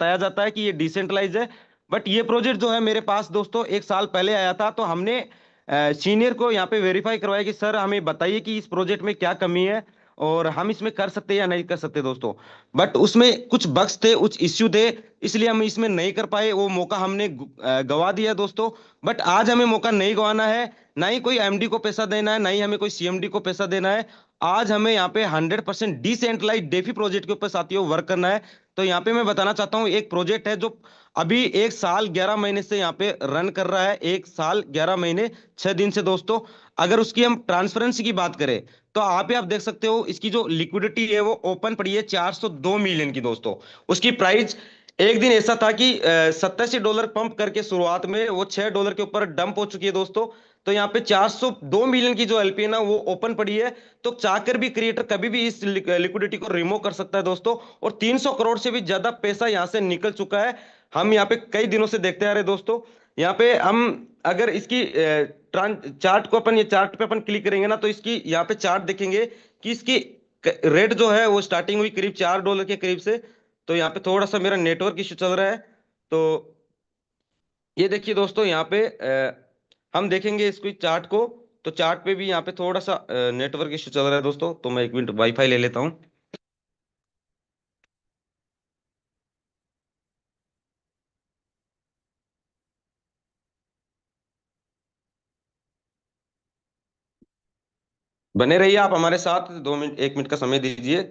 बताया जाता है कि ये डिसेंट्रलाइज है। बट ये प्रोजेक्ट जो है मेरे पास दोस्तों 1 साल पहले आया था, तो हमने सीनियर को यहाँ पे वेरीफाई करवाया कि सर हमें बताइए कि इस प्रोजेक्ट में क्या कमी है और हम इसमें कर सकते हैं या नहीं कर सकते दोस्तों। बट उसमें कुछ बग्स थे, कुछ इश्यू थे, इसलिए हम इसमें नहीं कर पाए, वो मौका हमने गवा दिया दोस्तों। बट आज हमें मौका नहीं गवाना है, ना ही कोई एमडी को पैसा देना है, ना ही हमें कोई सीएमडी को पैसा देना है। आज हमें यहाँ पे 100% डिसेंट्रलाइज डेफी प्रोजेक्ट के ऊपर साथियों वर्क करना है। तो यहाँ पे मैं बताना चाहता हूँ, एक प्रोजेक्ट है जो अभी 1 साल 11 महीने से यहाँ पे रन कर रहा है, 1 साल 11 महीने 6 दिन से दोस्तों। अगर उसकी हम ट्रांसपेरेंसी की बात करें तो आप देख सकते हो, इसकी जो लिक्विडिटी है वो ओपन पड़ी है 402 मिलियन की दोस्तों। उसकी प्राइस एक दिन ऐसा था कि $87 पंप करके शुरुआत में वो $6 के ऊपर डंप हो चुकी है दोस्तों। तो यहाँ पे 402 मिलियन की जो एलपी है ना वो ओपन पड़ी है। तो चाहकर भी क्रिएटर कभी भी इस लिक्विडिटी को रिमूव कर सकता है दोस्तों। और 300 करोड़ से भी ज्यादा पैसा यहाँ से निकल चुका है। हम यहाँ पे कई दिनों से देखते आ रहे दोस्तों। यहाँ पे हम अगर इसकी चार्ट को अपन, ये चार्ट पे अपन क्लिक करेंगे ना, तो इसकी यहाँ पे चार्ट देखेंगे कि इसकी रेट जो है वो स्टार्टिंग हुई करीब $4 के करीब से। तो यहाँ पे थोड़ा सा मेरा नेटवर्क इशू चल रहा है। तो ये देखिए दोस्तों, यहाँ पे हम देखेंगे इसको चार्ट को। तो चार्ट पे भी यहाँ पे थोड़ा सा नेटवर्क इशू चल रहा है दोस्तों, तो मैं 1 मिनट वाईफाई ले लेता हूँ। बने रहिए आप हमारे साथ, 2 मिनट 1 मिनट का समय दीजिए,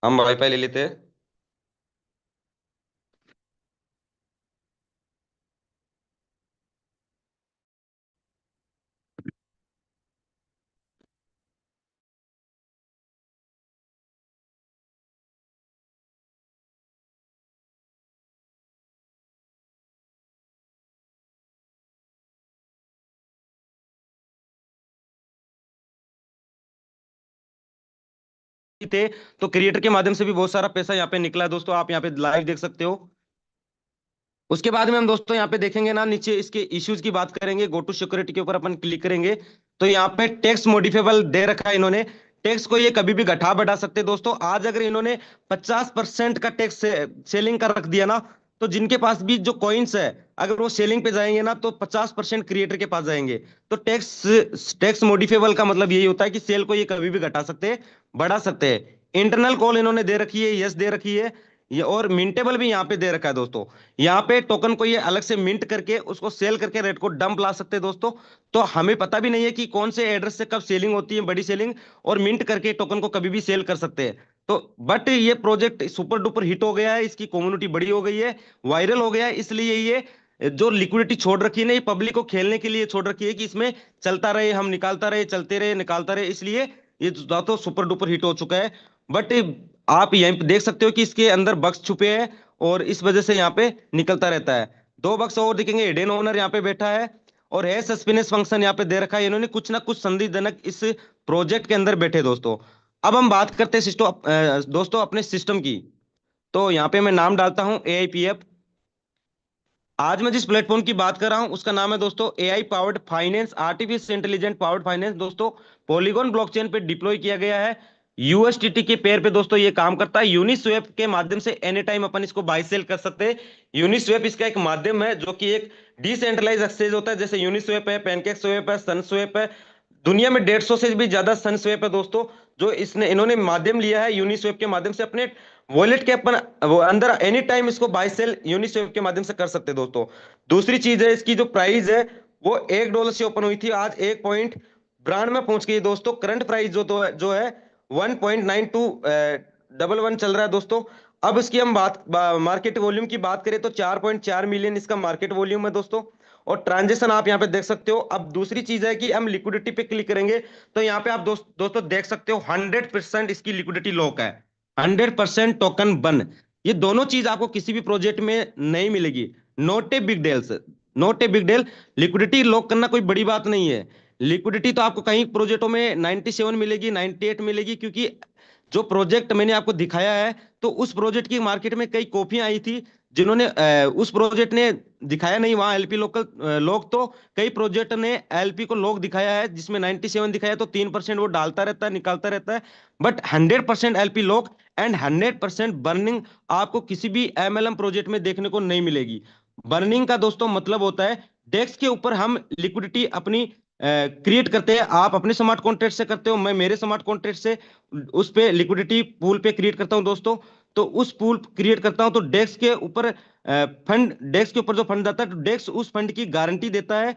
हम वाईफाई ले लेते हैं। थे तो क्रिएटर के माध्यम से भी बहुत सारा पैसा यहाँ पे निकला है दोस्तों, आप यहाँ पे लाइव देख सकते हो। उसके बाद में हम दोस्तों यहाँ पे देखेंगे ना, नीचे इसके इश्यूज की बात करेंगे, गो टू सिक्योरिटी के ऊपर अपन क्लिक करेंगे। तो यहाँ पे टैक्स मॉडिफेबल दे रखा है इन्होंने। टैक्स को ये कभी भी घटा बढ़ा सकते हैं दोस्तों। आज अगर इन्होंने 50% का टैक्स सेलिंग का रख दिया ना, तो जिनके पास भी जो कॉइन्स है, अगर वो सेलिंग पे जाएंगे ना, तो 50% क्रिएटर के पास जाएंगे। तो टैक्स टैक्स मॉडिफेबल का मतलब यही होता है कि सेल को ये कभी भी घटा सकते हैं, बढ़ा सकते हैं। इंटरनल कॉल इन्होंने दे रखी है, यस दे रखी है। ये और मिंटेबल भी यहाँ पे दे रखा है दोस्तों। यहाँ पे टोकन को ये अलग से मिंट करके उसको सेल करके रेट को डंप ला सकते हैं दोस्तों। तो हमें पता भी नहीं है कि कौन से एड्रेस से कब सेलिंग होती है, बड़ी सेलिंग, और मिंट करके टोकन को कभी भी सेल कर सकते हैं। तो बट ये प्रोजेक्ट सुपर डुपर हिट हो गया है, इसकी कम्युनिटी बड़ी हो गई है, वायरल हो गया है, इसलिए ये जो लिक्विडिटी छोड़ रखी है ना, ये पब्लिक को खेलने के लिए छोड़ रखी है कि इसमें चलता रहे, हम निकालता रहे, चलते रहे, निकालता रहे, इसलिए ये तो सुपर डुपर हिट हो चुका है। बट आप यहीं पे देख सकते हो कि इसके अंदर बग्स छुपे हैं, और इस वजह से यहाँ पे निकलता रहता है। 2 बक्स और दिखेंगे, हिडन ओनर यहाँ पे बैठा है, और है सस्पिनेस फंक्शन यहाँ पे दे रखा है। इन्होंने कुछ ना कुछ संदेहजनक इस प्रोजेक्ट के अंदर बैठे दोस्तों। अब हम बात करते हैं दोस्तों अपने सिस्टम की। तो यहाँ पे मैं नाम डालता हूँ AIPF। आज मैं जिस प्लेटफॉर्म की बात कर रहा हूँ उसका नाम है दोस्तों AI powered finance, artificial intelligent powered finance दोस्तों। पॉलीगॉन ब्लॉकचेन पे डिप्लॉय किया गया है। USDT के पेयर पे दोस्तों ये काम करता है। यूनिस्वैप के माध्यम से एनी टाइम अपन इसको बाय सेल कर सकते हैं। यूनिस्वैप इसका एक माध्यम है जो कि एक डिसेंट्रलाइज एक्सचेंज होता है, जैसे यूनिस्वैप है, पैनकेक स्वैप है, सनस्वैप है। दुनिया में 150 से भी ज्यादा सनस्वैप है दोस्तों, जो इसने इन्होंने माध्यम लिया है यूनिस्वैप के माध्यम से अपने वॉलेट के अपन वो अंदर एनी टाइम इसको बाय सेल यूनिस्वैप के माध्यम से कर सकते हैं दोस्तों। दूसरी चीज है, इसकी जो प्राइस है वो $1 से ओपन हुई थी, आज 1 पॉइंट 92 में पहुंच गई दोस्तों। करंट प्राइस जो है 1.9211 चल रहा है दोस्तों। अब इसकी हम बात मार्केट वॉल्यूम की बात करें तो 4.4 मिलियन इसका मार्केट वॉल्यूम है दोस्तों। और ट्रांजेक्शन आप यहाँ पे देख सकते हो। अब दूसरी चीज है कि हम लिक्विडिटी पे क्लिक करेंगे, तो यहाँ पे आप दोस्तों देख सकते हो 100% इसकी लिक्विडिटी लॉक है, 100% टोकन बन। ये दोनों चीज आपको किसी भी प्रोजेक्ट में नहीं मिलेगी। Not a big deal, not a big deal. Liquidity lock करना कोई बड़ी बात नहीं है। लिक्विडिटी तो आपको कहीं प्रोजेक्टों में 97 मिलेगी, 98 मिलेगी, क्योंकि जो प्रोजेक्ट मैंने आपको दिखाया है, तो उस प्रोजेक्ट की मार्केट में कई कॉपियां आई थी, जिन्होंने उस प्रोजेक्ट ने दिखाया नहीं वहां एलपी लोकल लोग, तो कई प्रोजेक्ट ने एलपी को लोग दिखाया है जिसमें 97 दिखाया, तो 3% वो डालता रहता है, निकालता रहता है। बट 100% एलपी लोग एंड 100% बर्निंग आपको किसी भी एमएलएम प्रोजेक्ट में देखने को नहीं मिलेगी। बर्निंग का दोस्तों मतलब होता है डेस्क के ऊपर हम लिक्विडिटी अपनी क्रिएट करते हैं। आप अपने स्मार्ट कॉन्ट्रैक्ट से करते हो, मैं मेरे स्मार्ट कॉन्ट्रैक्ट से उस पे लिक्विडिटी पूल पे क्रिएट करता हूं दोस्तों। तो उस पूल क्रिएट करता हूं तो डेस्क के ऊपर फंड, डेस्क के ऊपर जो फंड आता है तो डेस्क उस फंड की गारंटी देता है।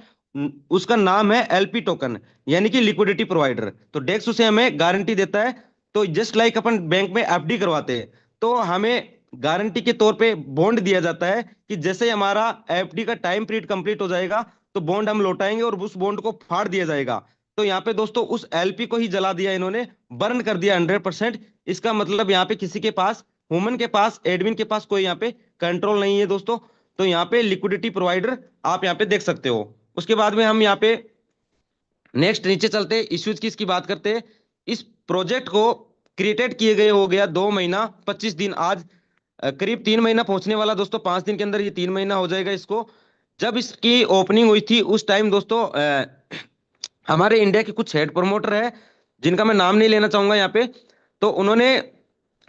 उसका नाम है एलपी टोकन, यानी कि लिक्विडिटी प्रोवाइडर। तो डेस्क उसे हमें गारंटी देता है। तो जस्ट लाइक अपन बैंक में एफडी करवाते हैं तो हमें गारंटी के तौर पे बॉन्ड दिया जाता है कि जैसे ही हमारा एफडी का टाइम पीरियड कंप्लीट हो जाएगा तो बॉन्ड हम लौटाएंगे और उस बॉन्ड को फाड़ दिया जाएगा। तो यहाँ पे दोस्तों उस एलपी को ही जला दिया इन्होंने, बर्न कर दिया 100%। इसका मतलब यहाँ पे किसी के पास, ह्यूमन के पास, एडमिन के पास कोई यहाँ पे कंट्रोल नहीं है दोस्तों। तो यहाँ पे लिक्विडिटी प्रोवाइडर आप यहाँ पे देख सकते हो। उसके बाद में हम यहाँ पे नेक्स्ट नीचे चलते इश्यूज की इसकी बात करते हैं। इस प्रोजेक्ट को क्रिएटेड किए गए हो गया 2 महीना 25 दिन। आज करीब 3 महीना पहुंचने वाला दोस्तों, 5 दिन के अंदर ये 3 महीना हो जाएगा इसको। जब इसकी ओपनिंग हुई थी उस टाइम दोस्तों हमारे इंडिया के कुछ हेड प्रमोटर है जिनका मैं नाम नहीं लेना चाहूंगा यहाँ पे। तो उन्होंने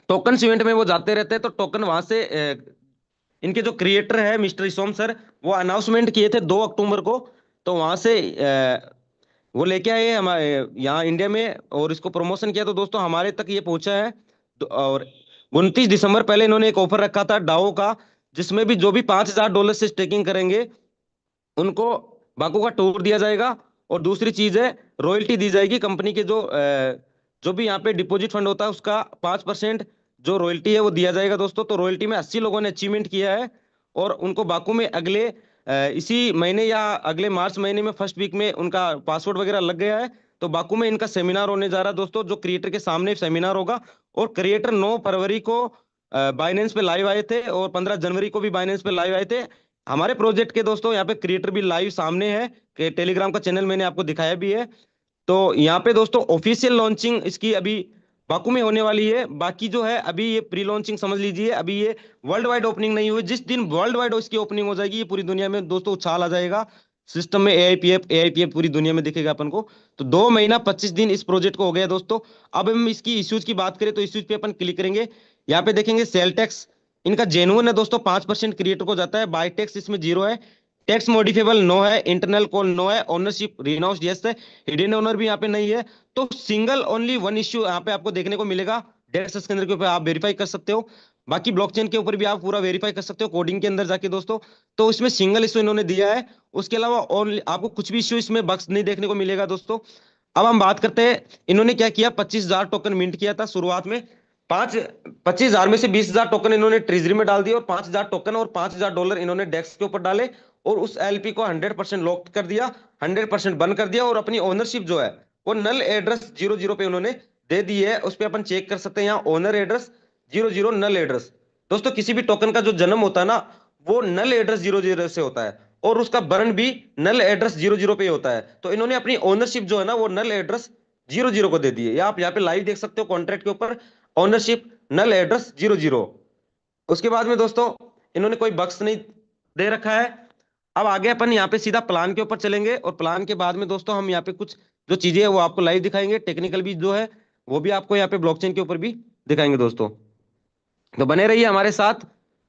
टोकन इवेंट में वो जाते रहते हैं तो टोकन वहां से इनके जो क्रिएटर है मिस्टर सोम सर, वो अनाउंसमेंट किए थे 2 अक्टूबर को। तो वहां से वो लेके आए हमारे यहाँ इंडिया में और इसको प्रमोशन किया तो दोस्तों हमारे तक ये पहुंचा है। और 29 दिसंबर पहले इन्होंने एक ऑफर रखा था डाओ का, जिसमें भी जो भी $5,000 से स्टेकिंग करेंगे उनको बाकू का टूर दिया जाएगा। और दूसरी चीज है रॉयल्टी दी जाएगी कंपनी के जो भी यहाँ पे डिपॉजिट फंड होता है उसका 5% जो रॉयल्टी है वो दिया जाएगा दोस्तों। तो रॉयल्टी में 80 लोगों ने अचीवमेंट किया है और उनको बाकू में अगले इसी महीने या अगले मार्च महीने में फर्स्ट वीक में उनका पासपोर्ट वगैरह लग गया है। तो बाकू में इनका सेमिनार होने जा रहा है दोस्तों, जो क्रिएटर के सामने सेमिनार होगा। और क्रिएटर 9 फरवरी को बाइनेंस पे लाइव आए थे और 15 जनवरी को भी बाइनेंस पे लाइव आए थे। हमारे प्रोजेक्ट के दोस्तों यहाँ पे क्रिएटर भी लाइव सामने है कि टेलीग्राम का चैनल मैंने आपको दिखाया भी है। तो यहाँ पे दोस्तों ऑफिशियल लॉन्चिंग इसकी अभी बाकू में होने वाली है। बाकी जो है अभी ये प्री लॉन्चिंग समझ लीजिए, अभी ये वर्ल्ड वाइड ओपनिंग नहीं हुई। जिस दिन वर्ल्ड वाइड इसकी ओपनिंग हो जाएगी ये पूरी दुनिया में दोस्तों उछाल आ जाएगा। सिस्टम में एआईपीएफ पूरी दुनिया में दिखेगा अपन को। तो 2 महीना 25 दिन इस प्रोजेक्ट को हो गया दोस्तों। अब हम इसकी इश्यूज की बात करें तो इश्यूज पे अपन क्लिक करेंगे। यहाँ पे देखेंगे सेल टैक्स इनका जेन्युइन है दोस्तों, 5% क्रिएटर को जाता है। बाय टैक्स इसमें 0 है। टैक्स मॉडिफेबल नो है, इंटरनल कॉल नो है, ओनरशिप रिनाउंस्ड यस है, हिडन ओनर भी यहाँ पे नहीं है। तो सिंगल ओनली वन इश्यू यहाँ पे आपको देखने को मिलेगा। डेस्क के अंदर के ऊपर आप वेरीफाई कर सकते हो। बाकी ब्लॉकचेन के ऊपर भी आप पूरा वेरीफाई कर सकते हो कोडिंग के अंदर जाके दोस्तों। तो इसमें सिंगल इश्यू इन्होंने दिया है। उसके अलावा ओनली आपको कुछ भी इश्यू इसमें बक्स नहीं देखने को मिलेगा दोस्तों। अब हम बात करते हैं इन्होंने क्या किया। 25,000 टोकन मिंट किया था शुरुआत में। 25,000 में से 20,000 टोकन इन्होंने ट्रेजरी में डाल दिए और 5,000 टोकन और $5,000 इन्होंने डेस्क के ऊपर डाले। और उस एलपी को 100% लॉक कर दिया, 100% बंद कर दिया। और अपनी ओनरशिप जो है वो नल एड्रेस 00 पे उन्होंने दे दी है। उस पर अपन चेक कर सकते हैं यहाँ ओनर एड्रेस 00 नल एड्रेस। दोस्तों किसी भी टोकन का जो जन्म होता है ना वो नल एड्रेस 00 से होता है और उसका बर्न भी नल एड्रेस 00 पे ही होता है। तो इन्होंने अपनी ओनरशिप जो है ना वो नल एड्रेस 00 को दे दी है। या आप यहाँ पे लाइव देख सकते हो कॉन्ट्रैक्ट के ऊपर ओनरशिप नल एड्रेस 00। उसके बाद में दोस्तों इन्होंने कोई बक्स नहीं दे रखा है। अब आगे अपन यहाँ पे सीधा प्लान के ऊपर चलेंगे और प्लान के बाद में दोस्तों हम यहाँ पे कुछ जो चीजें है वो आपको लाइव दिखाएंगे। टेक्निकल भी जो है वो भी आपको यहाँ पे ब्लॉकचेन के ऊपर भी दिखाएंगे दोस्तों। तो बने रहिए हमारे साथ,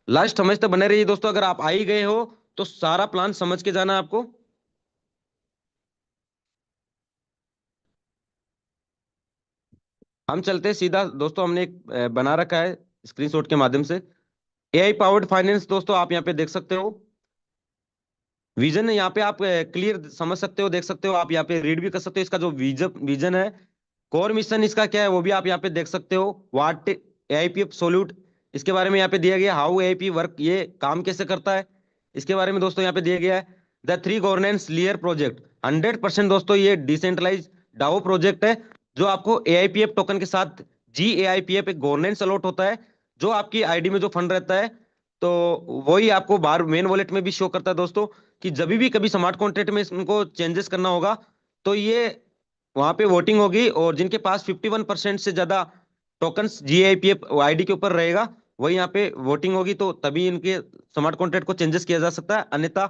लास्ट समझ तक बने रहिए दोस्तों। अगर आप आ ही गए हो तो सारा प्लान समझ के जाना है आपको। हम चलते हैं सीधा दोस्तों, हमने एक बना रखा है स्क्रीनशॉट के माध्यम से। एआई पावर्ड फाइनेंस दोस्तों आप यहाँ पे देख सकते हो। विजन यहाँ पे आप क्लियर समझ सकते हो, देख सकते हो। आप यहाँ पे रीड भी कर सकते हो इसका जो विजन विजन है। कोर मिशन इसका क्या है वो भी आप यहाँ पे देख सकते हो। व्हाट एआईपी सोल्यूट इसके बारे में यहाँ पे दिया गया। हाउ एआईपी वर्क, ये काम कैसे करता है इसके बारे में दोस्तों यहाँ पे दिया गया है। द 3 गवर्नेंस लेयर प्रोजेक्ट 100% दोस्तों ये डिसेंट्रलाइज डाओ प्रोजेक्ट है जो आपको एआईपीएफ टोकन के साथ जी एआईपीएफ एक गवर्नेंस अलॉट होता है। जो आपकी आईडी में जो फंड रहता है तो वही आपको बाहर मेन वॉलेट में भी शो करता है दोस्तों। कि जब भी कभी स्मार्ट कॉन्ट्रैक्ट में इनको चेंजेस करना होगा तो ये वहां पे वोटिंग होगी और जिनके पास 51% से ज्यादा टोकन्स जीआईपीएफ आईडी के ऊपर रहेगा वही यहाँ पे वोटिंग होगी। तो तभी इनके स्मार्ट कॉन्ट्रैक्ट को चेंजेस किया जा सकता है, अन्यथा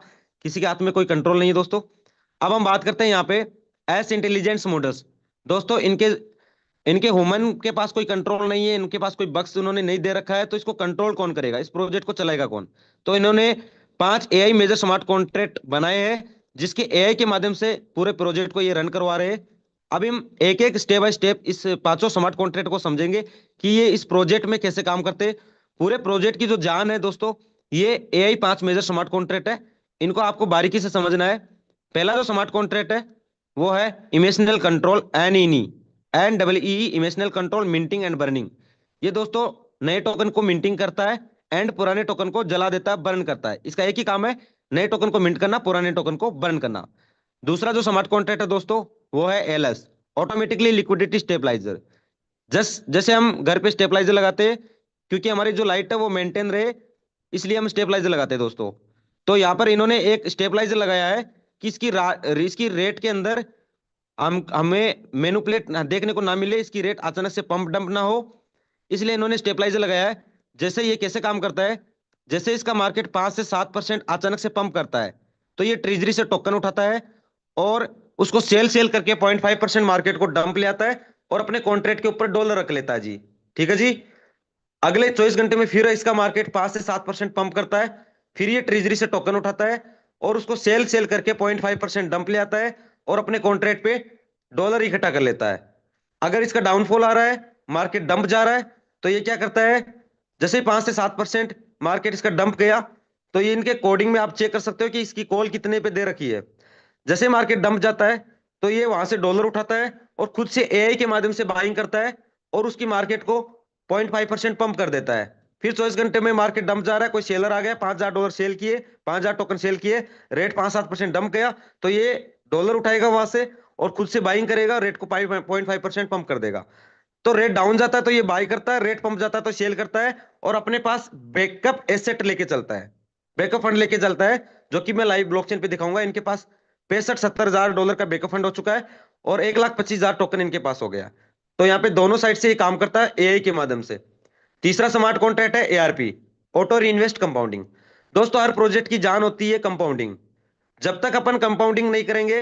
किसी के हाथ में कोई कंट्रोल नहीं है दोस्तों। अब हम बात करते हैं यहाँ पे एस इंटेलिजेंस मॉडल्स। दोस्तों इनके इनके ह्यूमन के पास कोई कंट्रोल नहीं है, इनके पास कोई बक्स उन्होंने नहीं दे रखा है, तो इसको कंट्रोल कौन करेगा, इस प्रोजेक्ट को चलाएगा कौन? तो इन्होंने 5 एआई मेजर स्मार्ट कॉन्ट्रैक्ट बनाए हैं, जिसके एआई के माध्यम से पूरे प्रोजेक्ट को ये रन करवा रहे हैं। अभी हम एक एक स्टेप बाय स्टेप इस 5 स्मार्ट कॉन्ट्रैक्ट को समझेंगे कि ये इस प्रोजेक्ट में कैसे काम करते हैं। पूरे प्रोजेक्ट की जो जान है दोस्तों, ये एआई 5 मेजर स्मार्ट कॉन्ट्रैक्ट है, इनको आपको बारीकी से समझना है। पहला जो स्मार्ट कॉन्ट्रैक्ट है वो है emotional control, NEE emotional control minting and burning. ये दोस्तों नए टोकन को मिंटिंग करता है एंड पुराने टोकन को जला देता है, बर्न करता है। इसका एक ही काम है, नए टोकन को मिंट करना, पुराने टोकन को बर्न करना। दूसरा जो स्मार्ट कॉन्ट्रैक्ट है दोस्तों, वो है एलएस, ऑटोमेटिकली लिक्विडिटी स्टेबलाइजर। जैसे हम घर पे स्टेबलाइजर लगाते हैं, क्योंकि हमारी जो लाइट है वो मेंटेन रहे, इसलिए हम स्टेबलाइजर लगाते हैं दोस्तों। तो यहाँ पर इन्होंने एक स्टेबलाइजर लगाया है कि इसकी रेट के अंदर हमें मैनिपुलेट देखने को ना मिले, इसकी रेट अचानक से पंप डंप ना हो, इसलिए इन्होंने स्टेबलाइजर लगाया है। जैसे ये कैसे काम करता है, जैसे इसका मार्केट 5 से 7% अचानक से पंप करता है, तो ये ट्रेजरी से टोकन उठाता है और उसको सेल सेल करके 0.5% मार्केट को डंप ले आता है और अपने कॉन्ट्रैक्ट के ऊपर डॉलर रख लेता है जी। ठीक है जी। अगले 24 घंटे में फिर इसका मार्केट 5 से 7% पंप करता है, फिर ये ट्रेजरी से टोकन उठाता है और उसको सेल सेल करके 0.5% डंप ले आता है और अपने कॉन्ट्रैक्ट पे डॉलर इकट्ठा कर लेता है। अगर इसका डाउनफॉल आ रहा है, मार्केट डंप जा रहा है, तो ये क्या करता है, जैसे ही 5 से 7% मार्केट इसका डंप गया, तो ये इनके कोडिंग में आप चेक कर सकते हो कि इसकी कॉल कितने पे दे रखी है। जैसे मार्केट डंप जाता है, तो ये वहां से डॉलर उठाता है और खुद से एआई के माध्यम से बाइंग करता है और उसकी मार्केट को 0.5% पंप कर देता है। फिर 24 घंटे में मार्केट डंप जा रहा है, कोई सेलर आ गया, $5,000 सेल किए, 5,000 टोकन सेल किए, रेट 5-7% डंप गया, तो ये डॉलर उठाएगा वहां से और खुद से बाइंग करेगा, रेट को 0.5% पंप कर देगा। तो रेट डाउन जाता है तो ये बाई करता है, रेट पंप जाता है तो सेल करता है और अपने पास बैकअप एसेट लेके चलता है, बैकअप फंड लेके चलता है, जो कि मैं लाइव ब्लॉकचेन पे दिखाऊंगा। इनके पास 65-70 हजार डॉलर का बैकअप फंड हो चुका है और 1,25,000 टोकन इनके पास हो गया। तो यहाँ पे दोनों साइड से ये काम करता है एआई के माध्यम से। तीसरा स्मार्ट कॉन्ट्रैक्ट है एआरपी, ऑटो री इन्वेस्ट कंपाउंडिंग। दोस्तों हर प्रोजेक्ट की जान होती है कंपाउंडिंग। जब तक अपन कंपाउंडिंग नहीं करेंगे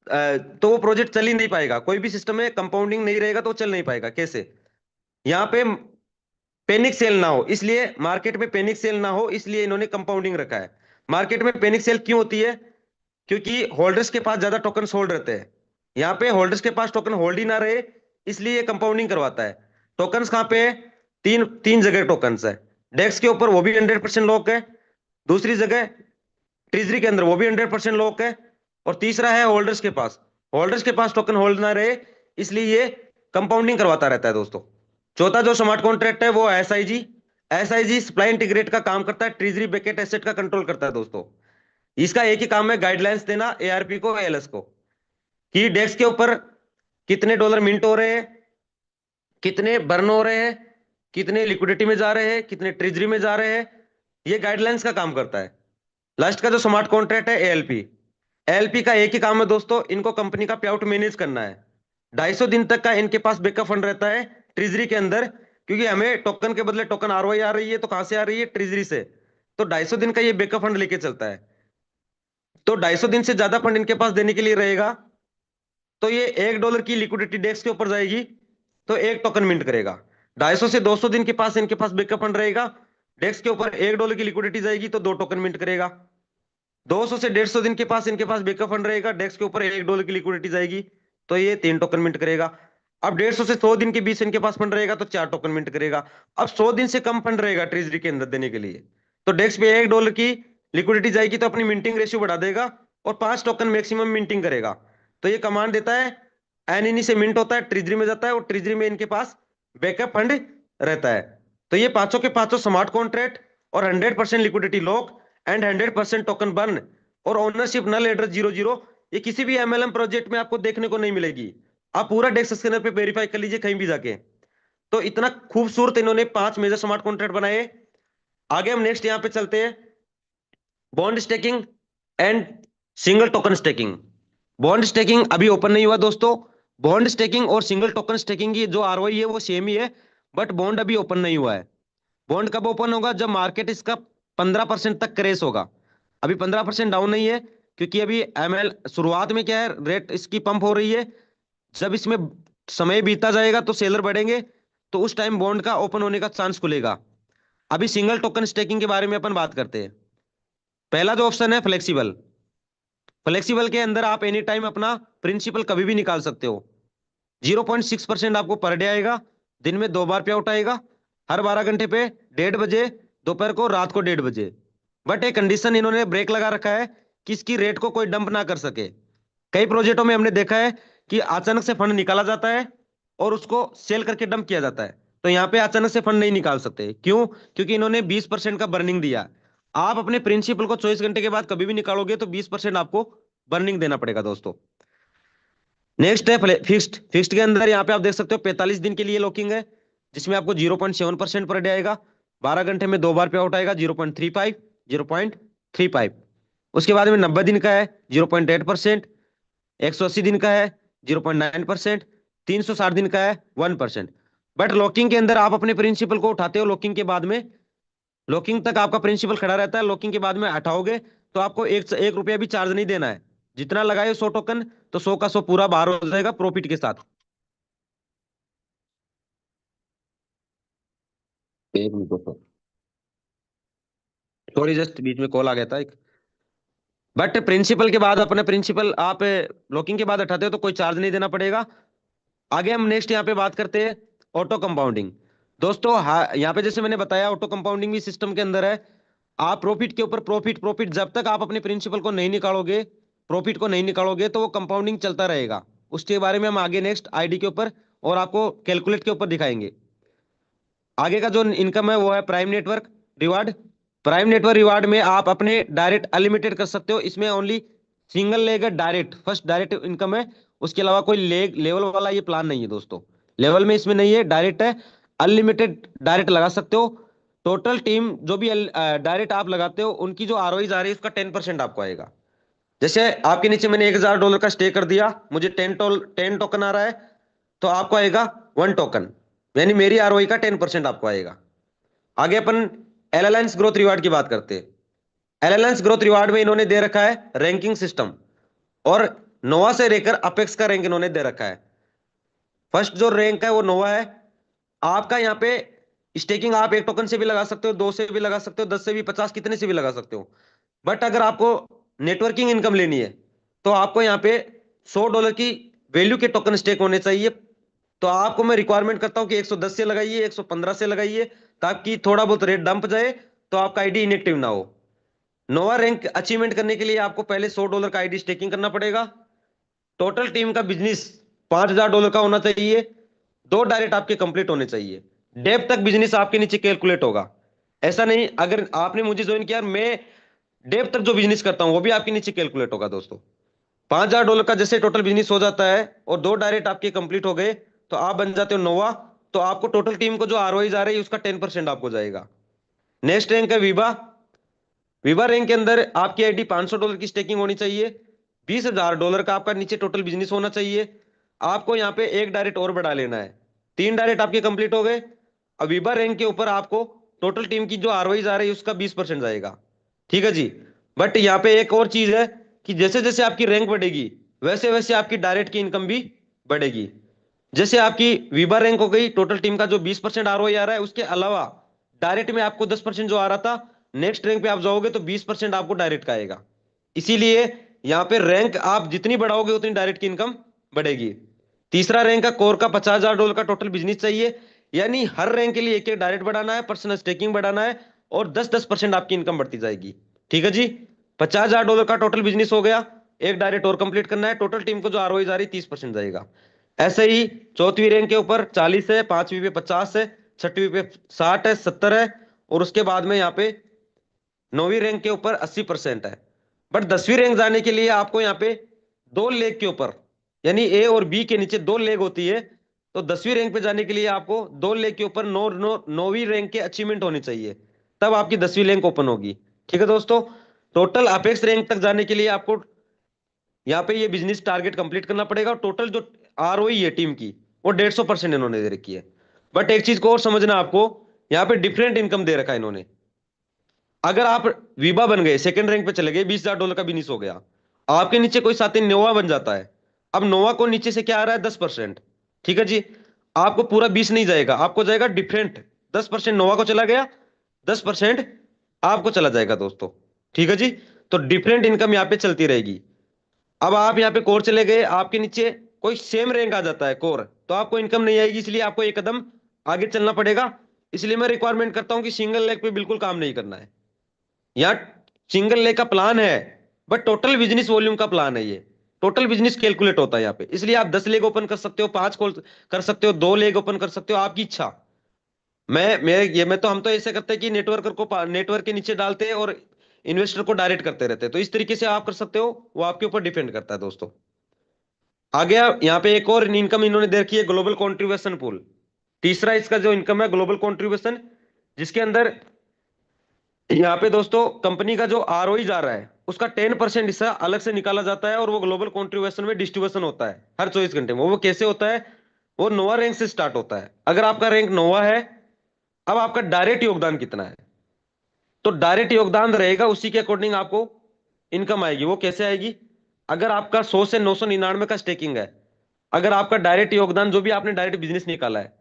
तो वो प्रोजेक्ट चल ही नहीं पाएगा। कोई भी सिस्टम में कंपाउंडिंग नहीं रहेगा तो चल नहीं पाएगा। कैसे? यहाँ पे पैनिक सेल ना हो, इसलिए मार्केट में पैनिक सेल ना हो, इसलिए इन्होंने कंपाउंडिंग रखा है। मार्केट में पैनिक सेल क्यों होती है? क्योंकि होल्डर्स के पास ज्यादा टोकन होल्ड रहते हैं। यहाँ पे होल्डर्स के पास टोकन होल्ड ही ना रहे, इसलिए ये कंपाउंडिंग करवाता है। टोकन्स कहाँ पे है? तीन तीन जगह टोकन्स है। डेस्क के ऊपर वो भी 100% लॉक है, दूसरी जगह ट्रेजरी के अंदर वो भी 100% लॉक है, और तीसरा है होल्डर्स के पास। होल्डर्स के पास टोकन होल्ड ना रहे, इसलिए ये कंपाउंडिंग करवाता रहता है दोस्तों। चौथा जो स्मार्ट कॉन्ट्रैक्ट है वो एसआईजी। एसआईजी सप्लाई इंटीग्रेट का काम करता है, ट्रेजरी बकेट एसेट का कंट्रोल करता है दोस्तों। इसका एक ही काम है, गाइडलाइंस देना एआरपी को, एलएस को, कि डेस्क के ऊपर कितने डॉलर मिंट हो रहे हैं, कितने बर्न हो रहे हैं, कितने लिक्विडिटी में जा रहे हैं, कितने ट्रेजरी में जा रहे हैं, ये गाइडलाइंस का काम करता है। लास्ट का जो स्मार्ट कॉन्ट्रैक्ट है एएलपी। एएलपी का एक ही काम है दोस्तों, इनको कंपनी का पे आउट मैनेज करना है। 250 दिन तक का इनके पास बैकअप फंड रहता है ट्रेजरी के अंदर, क्योंकि हमें टोकन के बदले टोकन आरओआई आ रही है, तो कहां से आ रही है? ट्रेजरी से। तो 250 दिन का ये बैकअप फंड लेके चलता है। तो 250 दिन से ज्यादा फंड इनके पास देने के लिए रहेगा, तो ये $1 की लिक्विडिटी डेस्क के ऊपर जाएगी, तो एक टोकन मिंट करेगा। 250 से 200 दिन के पास इनके पास बैकअप फंड रहेगा, डेस्क के ऊपर $1 की लिक्विडिटी जाएगी, तो 2 टोकन मिंट करेगा। 200 से 150 दिन के पास इनके पास बैकअप फंड रहेगा, डेस्क के ऊपर $1 की लिक्विडिटी जाएगी, तो ये 3 टोकन मिंट करेगा। अब 150 से 100 दिन के बीच इनके पास फंड रहेगा, तो 4 टोकन मिंट करेगा। अब 100 दिन से कम फंड रहेगा ट्रेजरी के अंदर देने के लिए, तो डेस्क पे $1 की लिक्विडिटी जाएगी, तो अपनी मिंटिंग रेशियो बढ़ा देगा और 5 टोकन मैक्सिमम मिंटिंग करेगा। तो ये कमांड देता है, एनइनी से मिंट होता है, ट्रेजरी में जाता है और ट्रेजरी में इनके पास बैकअप फंड रहता है। तो ये पांचों के पांचों स्मार्ट कॉन्ट्रैक्ट और 100% liquidity lock and 100% token burn और ओनरशिप नल एड्रेस 00, ये किसी भी एमएलएम प्रोजेक्ट में आपको देखने को नहीं मिलेगी। आप पूरा डेस्क स्कैनर पे वेरीफाई कर लीजिए कहीं भी जाके। तो इतना खूबसूरत इन्होंने 5 मेजर स्मार्ट कॉन्ट्रैक्ट बनाए। आगे हम नेक्स्ट यहाँ पे चलते हैं, bond staking and single token staking. Bond staking अभी ओपन नहीं हुआ दोस्तों। बॉन्ड स्टेकिंग और सिंगल टोकन स्टेकिंग की जो आरओआई है वो सेम ही है, बट बॉन्ड अभी ओपन नहीं हुआ है। बॉन्ड कब ओपन होगा? जब मार्केट इसका 15% तक क्रेश होगा। अभी 15% डाउन नहीं है, क्योंकि अभी एमएल शुरुआत में क्या है, रेट इसकी पंप हो रही है। जब इसमें समय बीतता जाएगा तो सेलर बढ़ेंगे, तो उस टाइम बॉन्ड का ओपन होने का चांस खुलेगा। अभी सिंगल टोकन स्टेकिंग के बारे में अपन बात करते हैं। पहला जो ऑप्शन है फ्लेक्सिबल। फ्लेक्सिबल के अंदर आप एनी टाइम अपना प्रिंसिपल कभी भी निकाल सकते हो। 0.6% आपको पर डे आएगा। दिन में 2 बार पे आउट आएगा। हर 12 घंटे पे, 1:30 बजे दोपहर को, रात को 1:30 बजे। बट एक कंडीशन इन्होंने ब्रेक लगा रखा है कि इसकी रेट को कोई डंप ना कर सके। कई प्रोजेक्टों में हमने देखा है कि अचानक से फंड निकाला जाता है और उसको सेल करके डंप किया जाता है। तो यहाँ पे अचानक से फंड नहीं निकाल सकते। क्यों? क्योंकि इन्होंने 20% का बर्निंग दिया। आप अपने प्रिंसिपल को 24 घंटे के बाद कभी भी निकालोगे तो 20% आपको बर्निंग देना पड़ेगा दोस्तों। नेक्स्ट है फिक्स्ड। फिक्स्ड के अंदर यहाँ पे आप देख सकते हो 45 दिन के लिए लॉकिंग है, जिसमें आपको 0.7% पर डे आएगा। 12 घंटे में 2 बार पे आउट आएगा, 0.35, 0.35। उसके बाद में 90 दिन का है, 0.8%। 180 दिन का है, 0.9%। 360 दिन का है, 1%। बट लॉकिंग के अंदर आप अपने प्रिंसिपल को उठाते हो लॉकिंग के बाद में। लॉकिंग तक आपका प्रिंसिपल खड़ा रहता है, लॉकिंग के बाद में हटाओगे तो आपको एक रुपया भी चार्ज नहीं देना है। जितना लगाए 100 टोकन, तो 100 का 100 पूरा बाहर हो जाएगा प्रॉफिट के साथ। एक मिनट दोस्तों, सॉरी जस्ट बीच में कॉल आ गया था एक। बट प्रिंसिपल के बाद अपना प्रिंसिपल आप लॉकिंग के बाद हटाते हो तो कोई चार्ज नहीं देना पड़ेगा। आगे हम नेक्स्ट यहाँ पे बात करते हैं ऑटो कंपाउंडिंग। दोस्तों यहाँ पे जैसे मैंने बताया ऑटो कंपाउंडिंग भी सिस्टम के अंदर है। आप प्रॉफिट के ऊपर प्रॉफिट प्रॉफिट, जब तक आप अपने प्रिंसिपल को नहीं निकालोगे, प्रॉफिट को नहीं निकालोगे, तो वो कंपाउंडिंग चलता रहेगा। उसके बारे में हम आगे नेक्स्ट आईडी के ऊपर और आपको कैलकुलेट के ऊपर दिखाएंगे। आगे का जो इनकम है वो है prime network reward. Prime network reward में आप अपने डायरेक्ट अनलिमिटेड कर सकते हो। इसमें ओनली सिंगल लेग है, डायरेक्ट फर्स्ट डायरेक्ट इनकम है। उसके अलावा कोई लेग लेवल वाला ये प्लान नहीं है दोस्तों। लेवल में इसमें नहीं है, डायरेक्ट है। अनलिमिटेड डायरेक्ट लगा सकते हो। टोटल टीम जो भी डायरेक्ट आप लगाते हो उनकी जो आरओई आ रही है उसका 10% आपको आएगा। जैसे आपके नीचे मैंने $1,000 का स्टे कर दिया, मुझे 10 टोकन आ रहा है, तो आपको आएगा 1 टोकन। यानी मेरी आरओई का 10% आपको आएगा। आगे अपन एलएलएंस ग्रोथ रिवार्ड की बात करते हैं। एलएलएंस ग्रोथ रिवार्ड में इन्होंने दे रखा है रैंकिंग सिस्टम, और नोवा से लेकर अपेक्स का रैंक इन्होंने दे रखा है। फर्स्ट जो रैंक है वो नोवा है। आपका यहाँ पे स्टेकिंग आप 1 टोकन से भी लगा सकते हो, 2 से भी लगा सकते हो, 10 से भी, 50, कितने से भी लगा सकते हो। बट अगर आपको नेटवर्किंग इनकम लेनी है तो आपको यहाँ पे $100 की वैल्यू के टोकन स्टेक होने चाहिए। तो आपको मैं रिक्वायरमेंट करता हूं कि 110 से लगाइए, 115 से लगाइए, ताकि थोड़ा बहुत रेट डंप जाए तो आपका आईडी इनएक्टिव ना हो। नोवा रैंक अचीवमेंट करने के लिए आपको पहले $100 का आईडी स्टेकिंग करना पड़ेगा। टोटल टीम का बिजनेस $5,000 का होना चाहिए। 2 डायरेक्ट आपके कंप्लीट होने चाहिए। डेव तक बिजनेस आपके नीचे कैलकुलेट होगा। ऐसा नहीं अगर आपने मुझे ज्वाइन किया, मैं डेव तक जो बिजनेस करता हूं वो भी आपके नीचे कैलकुलेट होगा दोस्तों। $5,000 का जैसे टोटल बिजनेस हो जाता है और 2 डायरेक्ट आपके कंप्लीट हो गए, तो आप बन जाते हो नोवा। तो आपको टोटल टीम को जो आरओई आ रही है उसका 10% आपको जाएगा। नेक्स्ट रैंक है विवा। विवा रैंक के अंदर आपकी आईडी $500 की स्टेकिंग होनी चाहिए। $20,000 का आपका नीचे टोटल बिजनेस होना चाहिए। आपको यहाँ पे एक डायरेक्ट और बढ़ा लेना है। 3 डायरेक्ट आपके कंप्लीट हो गए। अब विवा रैंक के ऊपर आपको टोटल टीम की जो आरओई आ रही है उसका 20% जाएगा। ठीक है जी। बट यहाँ पे एक और चीज है कि जैसे जैसे आपकी रैंक बढ़ेगी वैसे वैसे आपकी डायरेक्ट की इनकम भी बढ़ेगी। जैसे आपकी वीबा रैंक हो गई, टोटल टीम का जो 20% आरओआई आ रहा है, उसके अलावा डायरेक्ट में आपको 10% जो आ रहा था, नेक्स्ट रैंक पे आप जाओगे तो 20% आपको डायरेक्ट का आएगा। इसीलिए यहाँ पे रैंक आप जितनी बढ़ाओगे उतनी डायरेक्ट की इनकम बढ़ेगी। तीसरा रैंक का कोर का $50,000 का टोटल बिजनेस चाहिए। यानी हर रैंक के लिए एक एक डायरेक्ट बढ़ाना है, पर्सनल स्टेकिंग बढ़ाना है, और 10-10% आपकी इनकम बढ़ती जाएगी। ठीक है जी। $50,000 का टोटल बिजनेस हो गया। एक डायरेक्ट और कंप्लीट करना है, टोटल टीम को जो आरओई आ रही 30% जाएगा। ऐसे ही चौथी रैंक के ऊपर 40 है, पांचवी पे 50 है, छठवीं पे 60 है, 70 है, और उसके बाद में यहाँ पे नौवीं रैंक के ऊपर 80% है। बट 10वीं रैंक जाने के लिए आपको यहाँ पे 2 लेग के ऊपर, यानी ए और बी के नीचे 2 लेग होती है। तो 10वीं रैंक पे जाने के लिए आपको 2 लेग के ऊपर नौवीं रैंक के अचीवमेंट होनी चाहिए, तब आपकी 10वीं रैंक ओपन होगी। ठीक है दोस्तों। टोटल अपेक्स रैंक तक जाने के लिए आपको यहाँ पे ये बिजनेस टारगेट कंप्लीट करना पड़ेगा। और टोटल जो आरओई है टीम की वो 150% इन्होंने दे रखी है। बट एक चीज को और समझना आपको, यहाँ पे डिफरेंट इनकम दे रखा है इन्होंने। अगर आप वीबा बन गए, सेकंड रैंक पे चले गए, $20,000 का बिजनेस हो गया, आपके नीचे कोई साथी नोवा बन जाता है। अब नोवा को नीचे से क्या आ रहा है? 10%। ठीक है जी। आपको पूरा 20 नहीं जाएगा, आपको जाएगा डिफरेंट। 10% नोवा को चला गया, 10% आपको चला जाएगा दोस्तों। ठीक है जी। तो डिफरेंट इनकम यहाँ पे चलती रहेगी। अब आप यहाँ पे कोर चले गए, आपके नीचे कोई सेम रैंक आ जाता है कोर, तो आपको इनकम नहीं आएगी, इसलिए आपको एक कदम आगे चलना पड़ेगा। इसलिए मैं रिक्वायरमेंट करता हूं कि सिंगल लेग पे बिल्कुल काम नहीं करना है। यहाँ सिंगल लेग का प्लान है, बट टोटल बिजनेस वॉल्यूम का प्लान है ये। टोटल बिजनेस कैलकुलेट होता है यहाँ पे, इसलिए आप 10 लेग ओपन कर सकते हो, 5 कॉल कर सकते हो, 2 लेग ओपन कर सकते हो, आपकी इच्छा। मैं तो हम तो ऐसे करते हैं कि नेटवर्कर को नेटवर्क के नीचे डालते हैं और इन्वेस्टर को डायरेक्ट करते रहते हैं, तो इस तरीके से आप कर सकते हो, वो आपके ऊपर डिपेंड करता है दोस्तों। आ गया यहाँ पे एक और इनकम इन्होंने दे रखी है, ग्लोबल कंट्रीब्यूशन पूल। तीसरा इसका जो इनकम है ग्लोबल कंट्रीब्यूशन, जिसके अंदर यहाँ पे दोस्तों कंपनी का जो आरओई जा रहा है उसका 10% हिस्सा अलग से निकाला जाता है, और वो ग्लोबल कंट्रीब्यूशन में डिस्ट्रीब्यूशन होता है हर 24 घंटे में। वो कैसे होता है? वो नोवा रैंक से स्टार्ट होता है। अगर आपका रैंक नोवा है, अब आपका डायरेक्ट योगदान कितना है, तो डायरेक्ट योगदान रहेगा, उसी के अकॉर्डिंग आपको इनकम आएगी। वो कैसे आएगी? अगर आपका 100 से 999 का स्टेकिंग है, अगर आपका डायरेक्ट योगदान जो भी आपने डायरेक्ट बिजनेस निकाला है,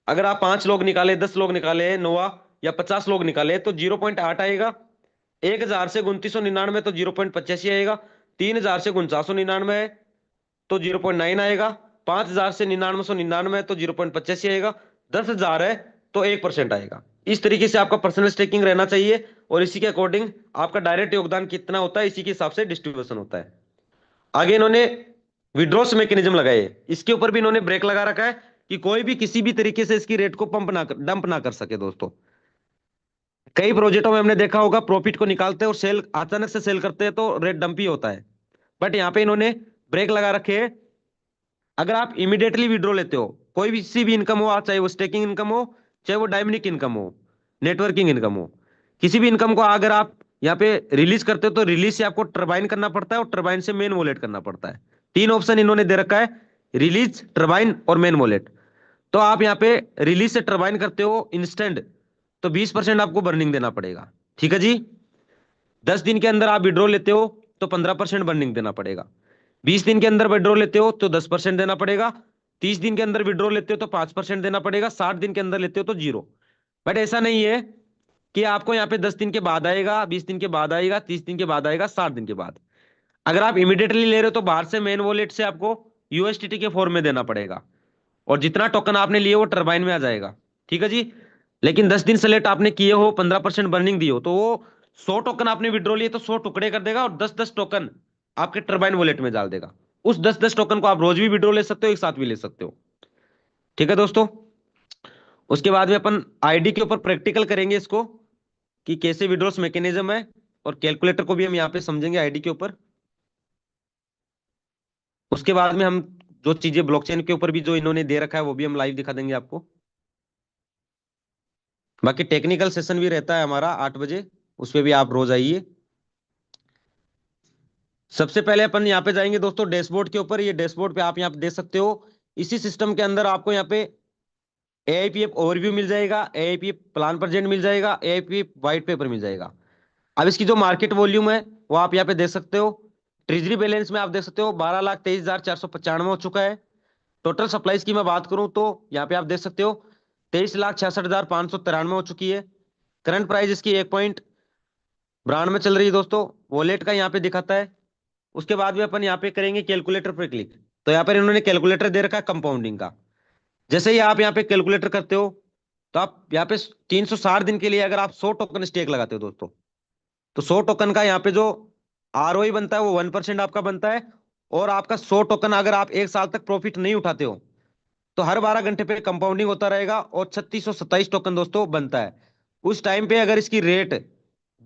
अगर आप 5 लोग निकाले, 10 लोग निकाले नोवा, या 50 लोग निकाले, तो 0.8 आएगा। 1000 से 2999 तो 0.85 आएगा। 3000 से 4999 है तो 0.9 आएगा। 5000 से 9999 है तो 0.85 आएगा। 10,000 है तो 1% आएगा। इस तरीके से आपका पर्सनल स्टेकिंग रहना चाहिए, और इसी के अकॉर्डिंग आपका डायरेक्ट योगदान कितना होता है, इसी के हिसाब से डिस्ट्रीब्यूशन होता है। आगे इन्होंने विड्रॉस मैकेनिज्म लगाए, इसके ऊपर भी इन्होंने ब्रेक लगा रखा है कि कोई भी किसी भी तरीके से इसकी रेट को पंप ना कर, डंप ना कर सके दोस्तों। कई प्रोजेक्टों में हमने देखा होगा प्रॉफिट को निकालते हैं और सेल अचानक से सेल करते हैं तो रेट डंप ही होता है। बट यहाँ पे इन्होंने ब्रेक लगा रखे है। अगर आप इमीडिएटली विड्रॉ लेते हो, कोई भी सी भी इनकम हो, चाहे वो स्टेकिंग इनकम हो, चाहे वो डायमंड इनकम हो, नेटवर्किंग इनकम हो, किसी भी इनकम को अगर आप यहाँ पे रिलीज करते हो, तो रिलीज से आपको टरबाइन करना पड़ता है और टरबाइन से मेन वॉलेट करना पड़ता है। 3 ऑप्शन इन्होंने दे रखा है, रिलीज, टरबाइन और मेन वॉलेट। तो आप यहाँ पे रिलीज से टरबाइन करते हो इंस्टेंट, तो 20% आपको बर्निंग देना पड़ेगा। ठीक है जी। 10 दिन के अंदर आप विड्रॉ लेते हो तो 15% बर्निंग देना पड़ेगा। 20 दिन के अंदर विड्रॉ लेते हो तो 10% देना पड़ेगा। 30 दिन के अंदर विड्रॉ लेते हो तो 5% देना पड़ेगा। 60 दिन के अंदर लेते हो तो जीरो। बट ऐसा नहीं है कि आपको यहाँ पे 10 दिन के बाद आएगा, 20 दिन के बाद आएगा, 30 दिन के बाद आएगा, 60 दिन के बाद। अगर आप इमीडिएटली ले रहे हो तो बाहर से मेन वॉलेट से आपको यूएसटीटी के फॉर्म में देना पड़ेगा, और जितना टोकन आपने लिए वो टरबाइन में आ जाएगा। ठीक है जी। लेकिन 10 दिन सेलेक्ट आपने किए हो, 15% बर्निंग दी हो, तो वो 100 टोकन आपने विड्रॉ लिए तो 100 टुकड़े कर देगा और 10-10 टोकन आपके टरबाइन वॉलेट में डाल देगा। उस 10-10 टोकन को आप रोज भी विड्रॉ ले सकते हो, एक साथ भी ले सकते हो। ठीक है दोस्तों। उसके बाद में अपन आईडी के ऊपर प्रैक्टिकल करेंगे इसको, कि कैसे विड्रॉस मैकेनिज्म है, और कैलकुलेटर को भी हम यहाँ पे समझेंगे आईडी के ऊपर। उसके बाद में हम जो चीजें ब्लॉकचेन के ऊपर भी जो इन्होंने दे रखा है वो भी हम लाइव दिखा देंगे आपको। बाकी टेक्निकल सेशन भी रहता है हमारा 8 बजे, उसपे भी आप रोज आइए। सबसे पहले अपन यहाँ पे जाएंगे दोस्तों डैशबोर्ड के ऊपर। ये डैशबोर्ड पे आप यहाँ पे देख सकते हो, इसी सिस्टम के अंदर आपको यहाँ पे एआईपीएफ ओवरव्यू मिल जाएगा, एआईपीएफ प्लान प्रेजेंट मिल जाएगा, एआईपीएफ व्हाइट पेपर मिल जाएगा। अब इसकी जो मार्केट वॉल्यूम है वो आप यहाँ पे देख सकते हो। ट्रेजरी बैलेंस में आप देख सकते हो 12,23,495 हो चुका है। टोटल सप्लाईज की मैं बात करूं तो यहाँ पे आप देख सकते हो 23,66,593 हो चुकी है। करंट प्राइस इसकी 1 ब्रांड में चल रही है दोस्तों। वॉलेट का यहाँ पे दिखाता है। उसके बाद भी अपन यहाँ पे करेंगे कैलकुलेटर पे क्लिक, तो यहाँ पर इन्होंने कैलकुलेटर दे रखा है कंपाउंडिंग का। जैसे ही आप यहाँ पे कैलकुलेटर करते हो, तो आप यहाँ पे 360 दिन के लिए अगर आप 100 टोकन स्टेक लगाते हो दोस्तों, तो 100 टोकन का यहाँ पे जो आरओई बनता है वो 1% आपका बनता है। और आपका 100 टोकन अगर आप 1 साल तक प्रॉफिट नहीं उठाते हो, तो हर 12 घंटे पे कंपाउंडिंग होता रहेगा और 3627 टोकन दोस्तों बनता है। उस टाइम पे अगर इसकी रेट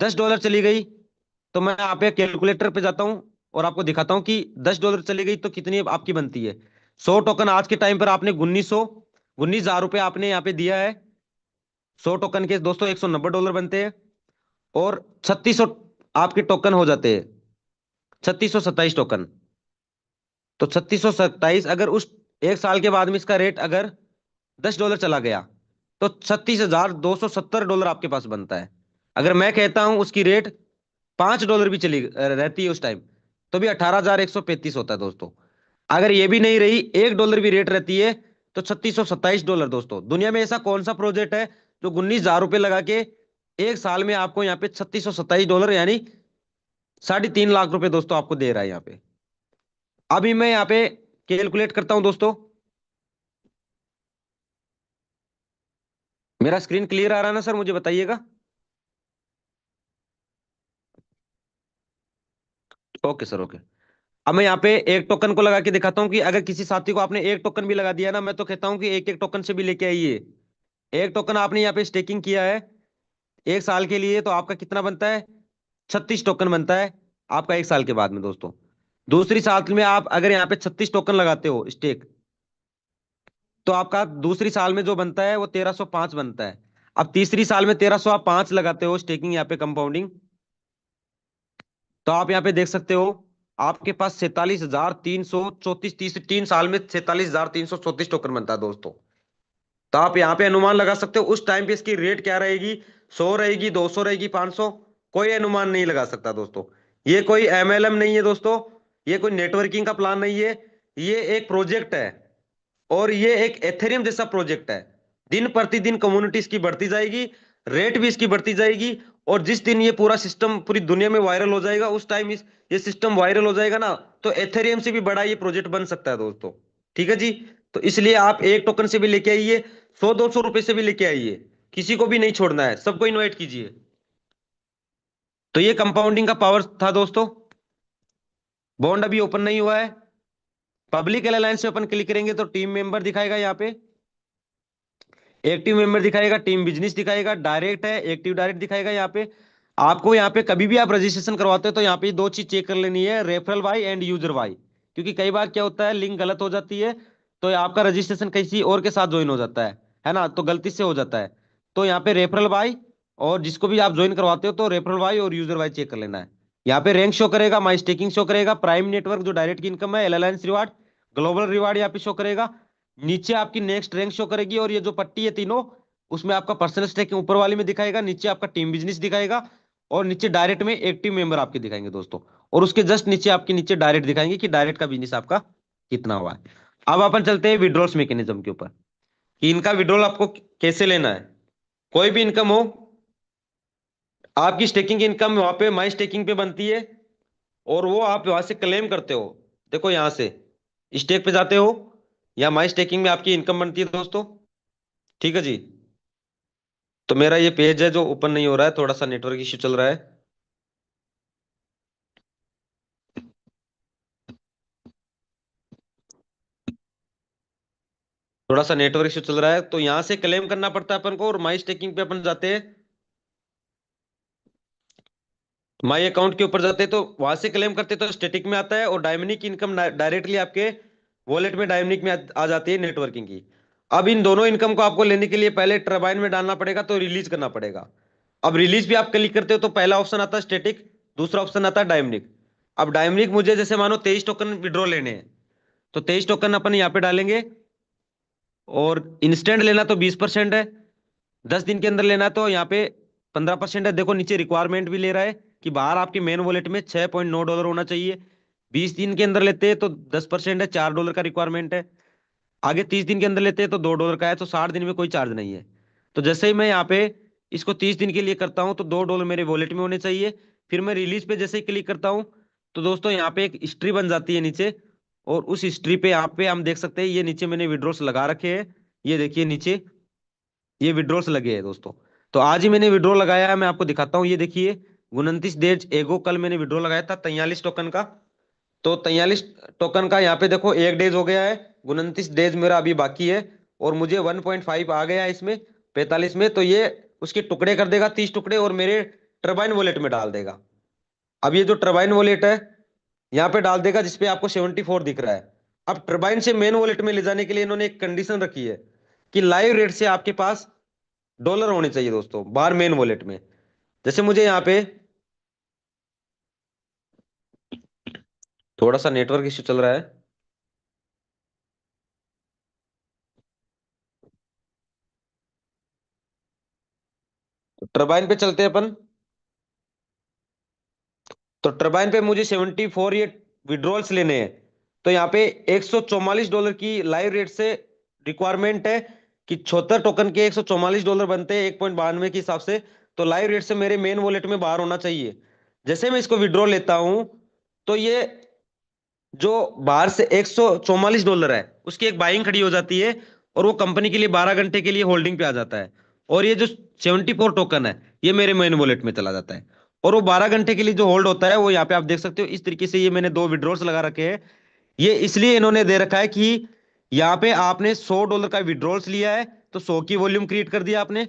$10 चली गई, तो मैं यहाँ पे कैलकुलेटर पे जाता हूँ और आपको दिखाता हूँ कि $10 चली गई तो कितनी आपकी बनती है। 100 टोकन आज के टाइम पर आपने 19,000 रुपये आपने यहाँ पे दिया है। 100 टोकन के दोस्तों $190 बनते हैं, और 3600 आपके टोकन हो जाते हैं। 3627 टोकन, तो 3627 अगर उस 1 साल के बाद में इसका रेट अगर $10 चला गया, तो $36,270 आपके पास बनता है। अगर मैं कहता हूं उसकी रेट $5 भी चली रहती है उस टाइम, तो भी 18,135 होता है दोस्तों। अगर ये भी नहीं रही, $1 भी रेट रहती है, तो $3627 दोस्तों। दुनिया में ऐसा कौन सा प्रोजेक्ट है जो $19,000 लगा के एक साल में आपको यहाँ पे $3627 यानी 3.5 लाख दोस्तों आपको दे रहा है यहाँ पे। अभी मैं यहाँ पे कैलकुलेट करता हूं दोस्तों। मेरा स्क्रीन क्लियर आ रहा है ना सर, मुझे बताइएगा। Okay sir, okay. अब मैं यहाँ पे एक टोकन को लगा के दिखाता हूँ कि अगर किसी साथी को आपने एक टोकन भी लगा दिया ना, मैं तो कहता हूँ कि एक एक टोकन से भी लेके आइए। एक टोकन आपने यहाँ पे स्टेकिंग किया है एक साल के लिए, तो आपका कितना बनता है? 36 टोकन बनता है आपका एक साल के बाद में दोस्तों। दूसरी साल में आप अगर यहाँ पे 36 टोकन लगाते हो स्टेक, तो आपका दूसरी साल में जो बनता है वो 1305 बनता है। अब तीसरी साल में 1305 लगाते हो स्टेकिंग यहाँ पे कंपाउंडिंग, तो आप यहाँ पे देख सकते हो आपके पास 47,334, 3 साल में 47,334 टोकन बनता है दोस्तों। तो आप यहाँ पे अनुमान लगा सकते हो उस टाइम पे इसकी रेट क्या रहेगी, 100 रहेगी, 200 रहेगी, 500, कोई अनुमान नहीं लगा सकता दोस्तों। ये कोई एमएलएम नहीं है दोस्तों, ये कोई नेटवर्किंग का प्लान नहीं है, ये एक प्रोजेक्ट है। और ये एक एथेरियम जैसा प्रोजेक्ट है। दिन प्रतिदिन कम्युनिटी इसकी बढ़ती जाएगी, रेट भी इसकी बढ़ती जाएगी। और जिस दिन ये पूरा सिस्टम पूरी दुनिया में वायरल हो जाएगा, उस टाइम इस ये सिस्टम वायरल हो जाएगा ना, तो एथेरियम से भी बड़ा ये प्रोजेक्ट बन सकता है दोस्तों। ठीक है जी। तो इसलिए आप एक टोकन से भी लेके आइए, 100-200 रुपए से भी लेके आइए, किसी को भी नहीं छोड़ना है, सबको इनवाइट कीजिए। तो ये कंपाउंडिंग का पावर था दोस्तों। बॉन्ड अभी ओपन नहीं हुआ है। पब्लिक अलायंस में अपन क्लिक करेंगे तो टीम मेंबर दिखाएगा यहाँ पे, एक्टिव मेंबर दिखाएगा, टीम बिजनेस दिखाएगा, डायरेक्ट है, एक्टिव डायरेक्ट दिखाएगा यहाँ पे। आपको यहाँ पे कभी भी आप रजिस्ट्रेशन करवाते हो तो यहाँ पे दो चीज चेक कर लेनी है, referral by and user by. क्योंकि कई बार क्या होता है, लिंक गलत हो जाती है, तो आपका रजिस्ट्रेशन किसी और के साथ ज्वाइन हो जाता है ना, तो गलती से हो जाता है। तो यहाँ पे रेफरल बाय, और जिसको भी आप ज्वाइन करवाते हो तो रेफरल बाय और यूजर बाय चेक कर लेना है। यहाँ पे रैंक शो करेगा, माई स्टेकिंग शो करेगा, प्राइम नेटवर्क जो डायरेक्ट की इनकम है, एलायंस रिवार्ड, ग्लोबल रिवार्ड यहाँ पे शो करेगा। नीचे आपकी नेक्स्ट रैंक शो करेगी, और ये जो पट्टी है तीनों, उसमें आपका पर्सनल स्टेकिंग ऊपर वाले में दिखाएगा, नीचे आपका टीम बिजनेस दिखाएगा, और नीचे डायरेक्ट में एक्टिव मेंबर आपके दिखाएंगे दोस्तों। और उसके जस्ट नीचे आपके नीचे डायरेक्ट दिखाएंगे कि डायरेक्ट का बिजनेस आपका कितना हुआ है। अब अपन चलते हैं विड्रॉल्स मैकेनिज्म के ऊपर, कि इनका विड्रॉल आपको कैसे लेना है। कोई भी इनकम हो, आपकी स्टेकिंग इनकम वहां पे माई स्टेकिंग पे बनती है, और वो आप वहां से क्लेम करते हो। देखो यहां से स्टेक पे जाते हो, या माई स्टेकिंग में आपकी इनकम बनती है दोस्तों। ठीक है जी। तो मेरा ये पेज है जो ओपन नहीं हो रहा है, थोड़ा सा नेटवर्क इश्यू चल रहा है। थोड़ा सा नेटवर्क इश्यू चल रहा है, तो यहां से क्लेम करना पड़ता है अपन को, और माई स्टेकिंग पे अपन जाते हैं, माई अकाउंट के ऊपर जाते हैं, तो वहां से क्लेम करते हैं तो स्टेटिक में आता है, और डायमनिक इनकम डायरेक्टली आपके वॉलेट में डायमनिक में आ जाती है नेटवर्किंग की। अब इन दोनों इनकम को आपको लेने के लिए पहले टरबाइन में डालना पड़ेगा, तो रिलीज करना पड़ेगा। अब रिलीज भी आप क्लिक करते हो तो पहला ऑप्शन आता है स्टेटिक, दूसरा ऑप्शन आता है डायमनिक। अब डायमनिक मुझे जैसे मानो 23 टोकन विड्रॉ लेने हैं, तो 23 टोकन अपन यहाँ पे डालेंगे। और इंस्टेंट लेना तो 20% है, 10 दिन के अंदर लेना तो यहाँ पे 15% है। देखो नीचे रिक्वायरमेंट भी ले रहा है कि बाहर आपकी मेन वॉलेट में $6.9 होना चाहिए। 20 दिन के अंदर लेते हैं तो 10% है, $4 का रिक्वायरमेंट है। आगे 30 दिन के अंदर लेते हैं तो $2 का है, तो 60 दिन में कोई चार्ज नहीं है। तो जैसे ही मैं यहाँ पे इसको 30 दिन के लिए करता हूँ, तो $2 मेरे वॉलेट में होने चाहिए। फिर मैं रिलीज पे जैसे ही क्लिक करता हूँ, तो दोस्तों यहाँ पे एक हिस्ट्री बन जाती है नीचे, और उस हिस्ट्री पे यहाँ पे हम देख सकते हैं, ये नीचे मैंने विड्रॉल्स लगा रखे हैं। ये देखिए नीचे ये विड्रॉल्स लगे हैं दोस्तों। तो आज ही मैंने विड्रॉ लगाया है, मैं आपको दिखाता हूँ। ये देखिए 29 डेज एगो कल मैंने विड्रॉ लगाया था 43 टोकन का। तो 43 टोकन का यहाँ पे देखो 1 डेज हो गया है, 29 डेज मेरा अभी बाकी है, और मुझे 1.5 आ गया है इसमें 45 में। तो ये उसके टुकड़े कर देगा, 30 टुकड़े, और मेरे टर्बाइन वॉलेट में डाल देगा। अब ये जो टर्बाइन वॉलेट है यहाँ पे डाल देगा, जिसपे आपको 74 दिख रहा है। अब टर्बाइन से मेन वॉलेट में ले जाने के लिए इन्होंने एक कंडीशन रखी है कि लाइव रेट से आपके पास डॉलर होने चाहिए दोस्तों बाहर मेन वॉलेट में। जैसे मुझे यहाँ पे थोड़ा सा नेटवर्क इश्यू चल रहा है, तो टर्बाइन पे चलते हैं अपन। तो टर्बाइन पे मुझे 74 ये विड्रॉल्स लेने हैं। तो यहाँ पे $144 की लाइव रेट से रिक्वायरमेंट है कि 76 टोकन के $144 बनते हैं 1.92 के हिसाब से। तो लाइव रेट से मेरे मेन वॉलेट में बाहर होना चाहिए। जैसे मैं इसको विड्रॉ लेता हूं, तो ये जो बाहर से $144 है उसकी एक बाइंग खड़ी हो जाती है, और वो कंपनी के लिए 12 घंटे के लिए होल्डिंग पे आ जाता है। और ये जो 74 टोकन है ये मेरे मेन वॉलेट में चला जाता है। और वो 12 घंटे के लिए जो होल्ड होता है वो यहाँ पे आप देख सकते हो इस तरीके से। ये मैंने दो विड्रॉल्स लगा रखे हैं। ये इसलिए इन्होंने दे रखा है कि यहाँ पे आपने $100 का विड्रॉल्स लिया है तो 100 की वॉल्यूम क्रिएट कर दिया आपने।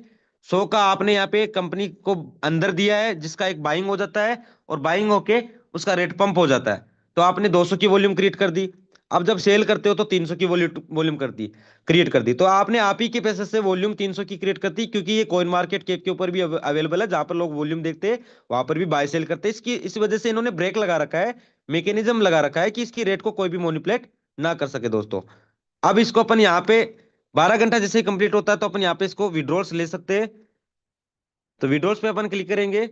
100 का आपने यहाँ पे कंपनी को अंदर दिया है जिसका एक बाइंग हो जाता है, और बाइंग होके उसका रेट पंप हो जाता है। तो आपने 200 की वॉल्यूम क्रिएट कर दी। अब जब सेल करते हो तो 300 की वॉल्यूम कर दी, क्रिएट कर दी। तो आपने आप ही के पैसे से वॉल्यूम 300 की क्रिएट कर दी, क्योंकि ये कॉइन मार्केट कैप के ऊपर भी अवेलेबल है, जहां पर लोग वॉल्यूम देखते हैं वहां पर भी बाय सेल करते हैं। इसकी इस वजह से इन्होंने ब्रेक लगा रखा है, मैकेनिज्म लगा रखा है कि इसकी रेट को कोई भी मोनिपुलेट ना कर सके दोस्तों। अब इसको अपन यहाँ पे 12 घंटा जैसे ही कंप्लीट होता है तो अपन यहाँ पे इसको विड्रॉल्स ले सकते हैं। तो विड्रॉल्स पे अपन क्लिक करेंगे।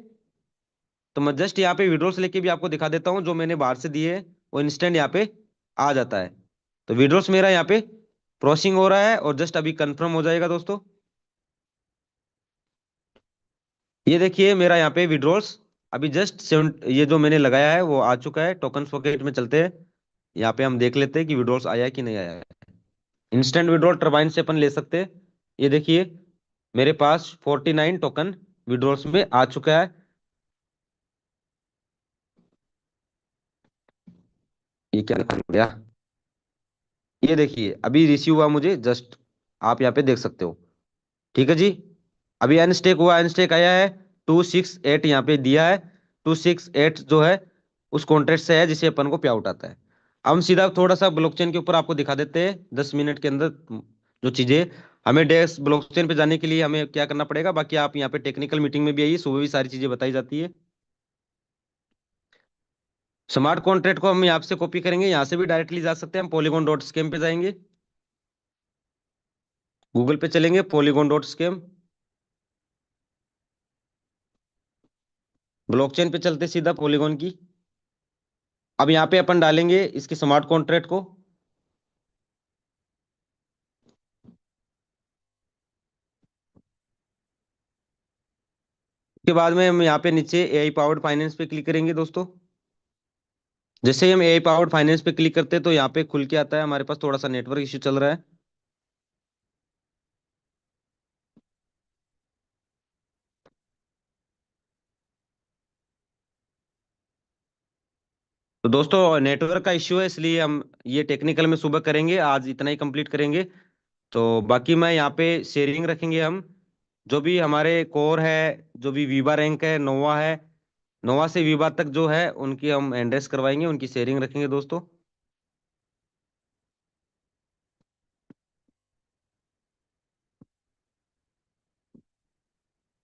तो मैं जस्ट यहाँ पे विड्रॉल्स लेके भी आपको दिखा देता हूँ, जो मैंने बाहर से दिए हैं वो इंस्टेंट यहाँ पे आ जाता है। तो विड्रॉल्स मेरा यहाँ पे प्रोसेसिंग हो रहा है और जस्ट अभी कंफर्म हो जाएगा दोस्तों। ये देखिए मेरा यहाँ पे विड्रॉल्स अभी जस्ट सेवन, ये जो मैंने लगाया है वो आ चुका है। टोकन पॉकेट में चलते हैं, यहाँ पे हम देख लेते हैं कि विड्रॉल्स आया है कि नहीं आया है। इंस्टेंट विड्रॉल टर्बाइन से अपन ले सकते हैं। ये देखिए मेरे पास 49 टोकन विड्रॉल्स में आ चुका है। ये क्या कर गया, ये देखिए अभी रिसीव हुआ मुझे जस्ट, आप यहाँ पे देख सकते हो। ठीक है जी। अभी अनस्टेक हुआ, अनस्टेक आया है 268 यहाँ पे दिया है। 268 जो है उस कॉन्ट्रैक्ट से है जिसे अपन को पे आउट आता है। अब हम सीधा थोड़ा सा ब्लॉकचेन के ऊपर आपको दिखा देते हैं 10 मिनट के अंदर जो चीजें। हमें डेस्क ब्लॉकचेन पे जाने के लिए हमें क्या करना पड़ेगा, बाकी आप यहाँ पे टेक्निकल मीटिंग में भी आइए, सुबह भी सारी चीजें बताई जाती है। स्मार्ट कॉन्ट्रैक्ट को हम यहाँ से कॉपी करेंगे, यहाँ से भी डायरेक्टली जा सकते हैं। हम पॉलीगॉन डॉट स्कैम पे जाएंगे, गूगल पे चलेंगे पॉलीगॉन डॉट स्कैम, ब्लॉकचेन पे चलते सीधा पॉलीगॉन की। अब यहाँ पे अपन डालेंगे इसके स्मार्ट कॉन्ट्रैक्ट को। उसके बाद में हम यहाँ पे नीचे एआई पावर्ड फाइनेंस पे क्लिक करेंगे दोस्तों। जैसे ही हम एआई पावर्ड फाइनेंस पे क्लिक करते हैं तो यहाँ पे खुल के आता है, हमारे पास थोड़ा सा नेटवर्क इश्यू चल रहा है। तो दोस्तों नेटवर्क का इश्यू है, इसलिए हम ये टेक्निकल में सुबह करेंगे, आज इतना ही कंप्लीट करेंगे। तो बाकी मैं यहाँ पे शेयरिंग रखेंगे हम, जो भी हमारे कोर है, जो भी वीबा रैंक है, नोवा है, नोवा से वीबा तक जो है उनकी हम एंड्रेस करवाएंगे, उनकी शेयरिंग रखेंगे दोस्तों।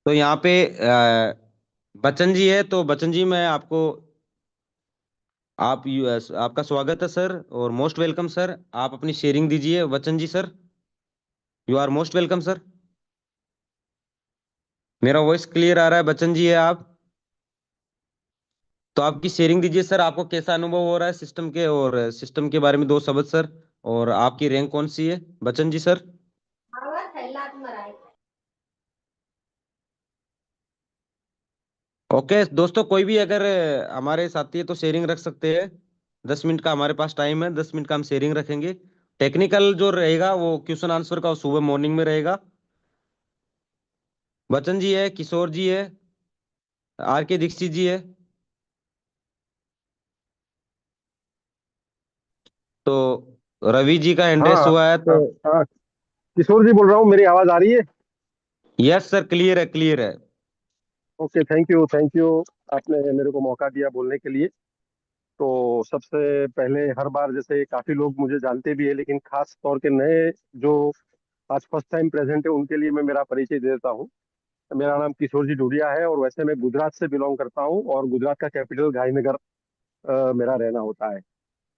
तो यहाँ पे बच्चन जी है, तो बच्चन जी मैं आपको, आपका स्वागत है सर और मोस्ट वेलकम सर। आप अपनी शेयरिंग दीजिए Bachchan ji sir. You are most welcome sir. मेरा वॉइस क्लियर आ रहा है बच्चन जी है आप? तो आपकी शेयरिंग दीजिए सर, आपको कैसा अनुभव हो रहा है सिस्टम के, और सिस्टम के बारे में दो शब्द सर। और आपकी रैंक कौन सी है बच्चन जी सर? ओके दोस्तों, कोई भी अगर हमारे साथी है तो शेयरिंग रख सकते हैं। 10 मिनट का हमारे पास टाइम है, 10 मिनट का हम शेयरिंग रखेंगे। टेक्निकल जो रहेगा वो क्वेश्चन आंसर का सुबह मॉर्निंग में रहेगा। बच्चन जी है, किशोर जी है, आर के दीक्षित जी है। तो रवि जी का एंड्रेस हाँ। हुआ है तो। हाँ, किशोर जी बोल रहा हूँ, मेरी आवाज आ रही है? यस सर, क्लियर है क्लियर है। Okay, thank you thank you. आपने मेरे को मौका दिया बोलने के लिए। तो सबसे पहले, हर बार जैसे काफी लोग मुझे जानते भी है, लेकिन खास तौर के नए जो आज फर्स्ट टाइम प्रेजेंट है उनके लिए मैं मेरा परिचय दे देता हूँ। मेरा नाम किशोर जी डूडिया है, और वैसे मैं गुजरात से बिलोंग करता हूँ, और गुजरात का कैपिटल गांधीनगर मेरा रहना होता है।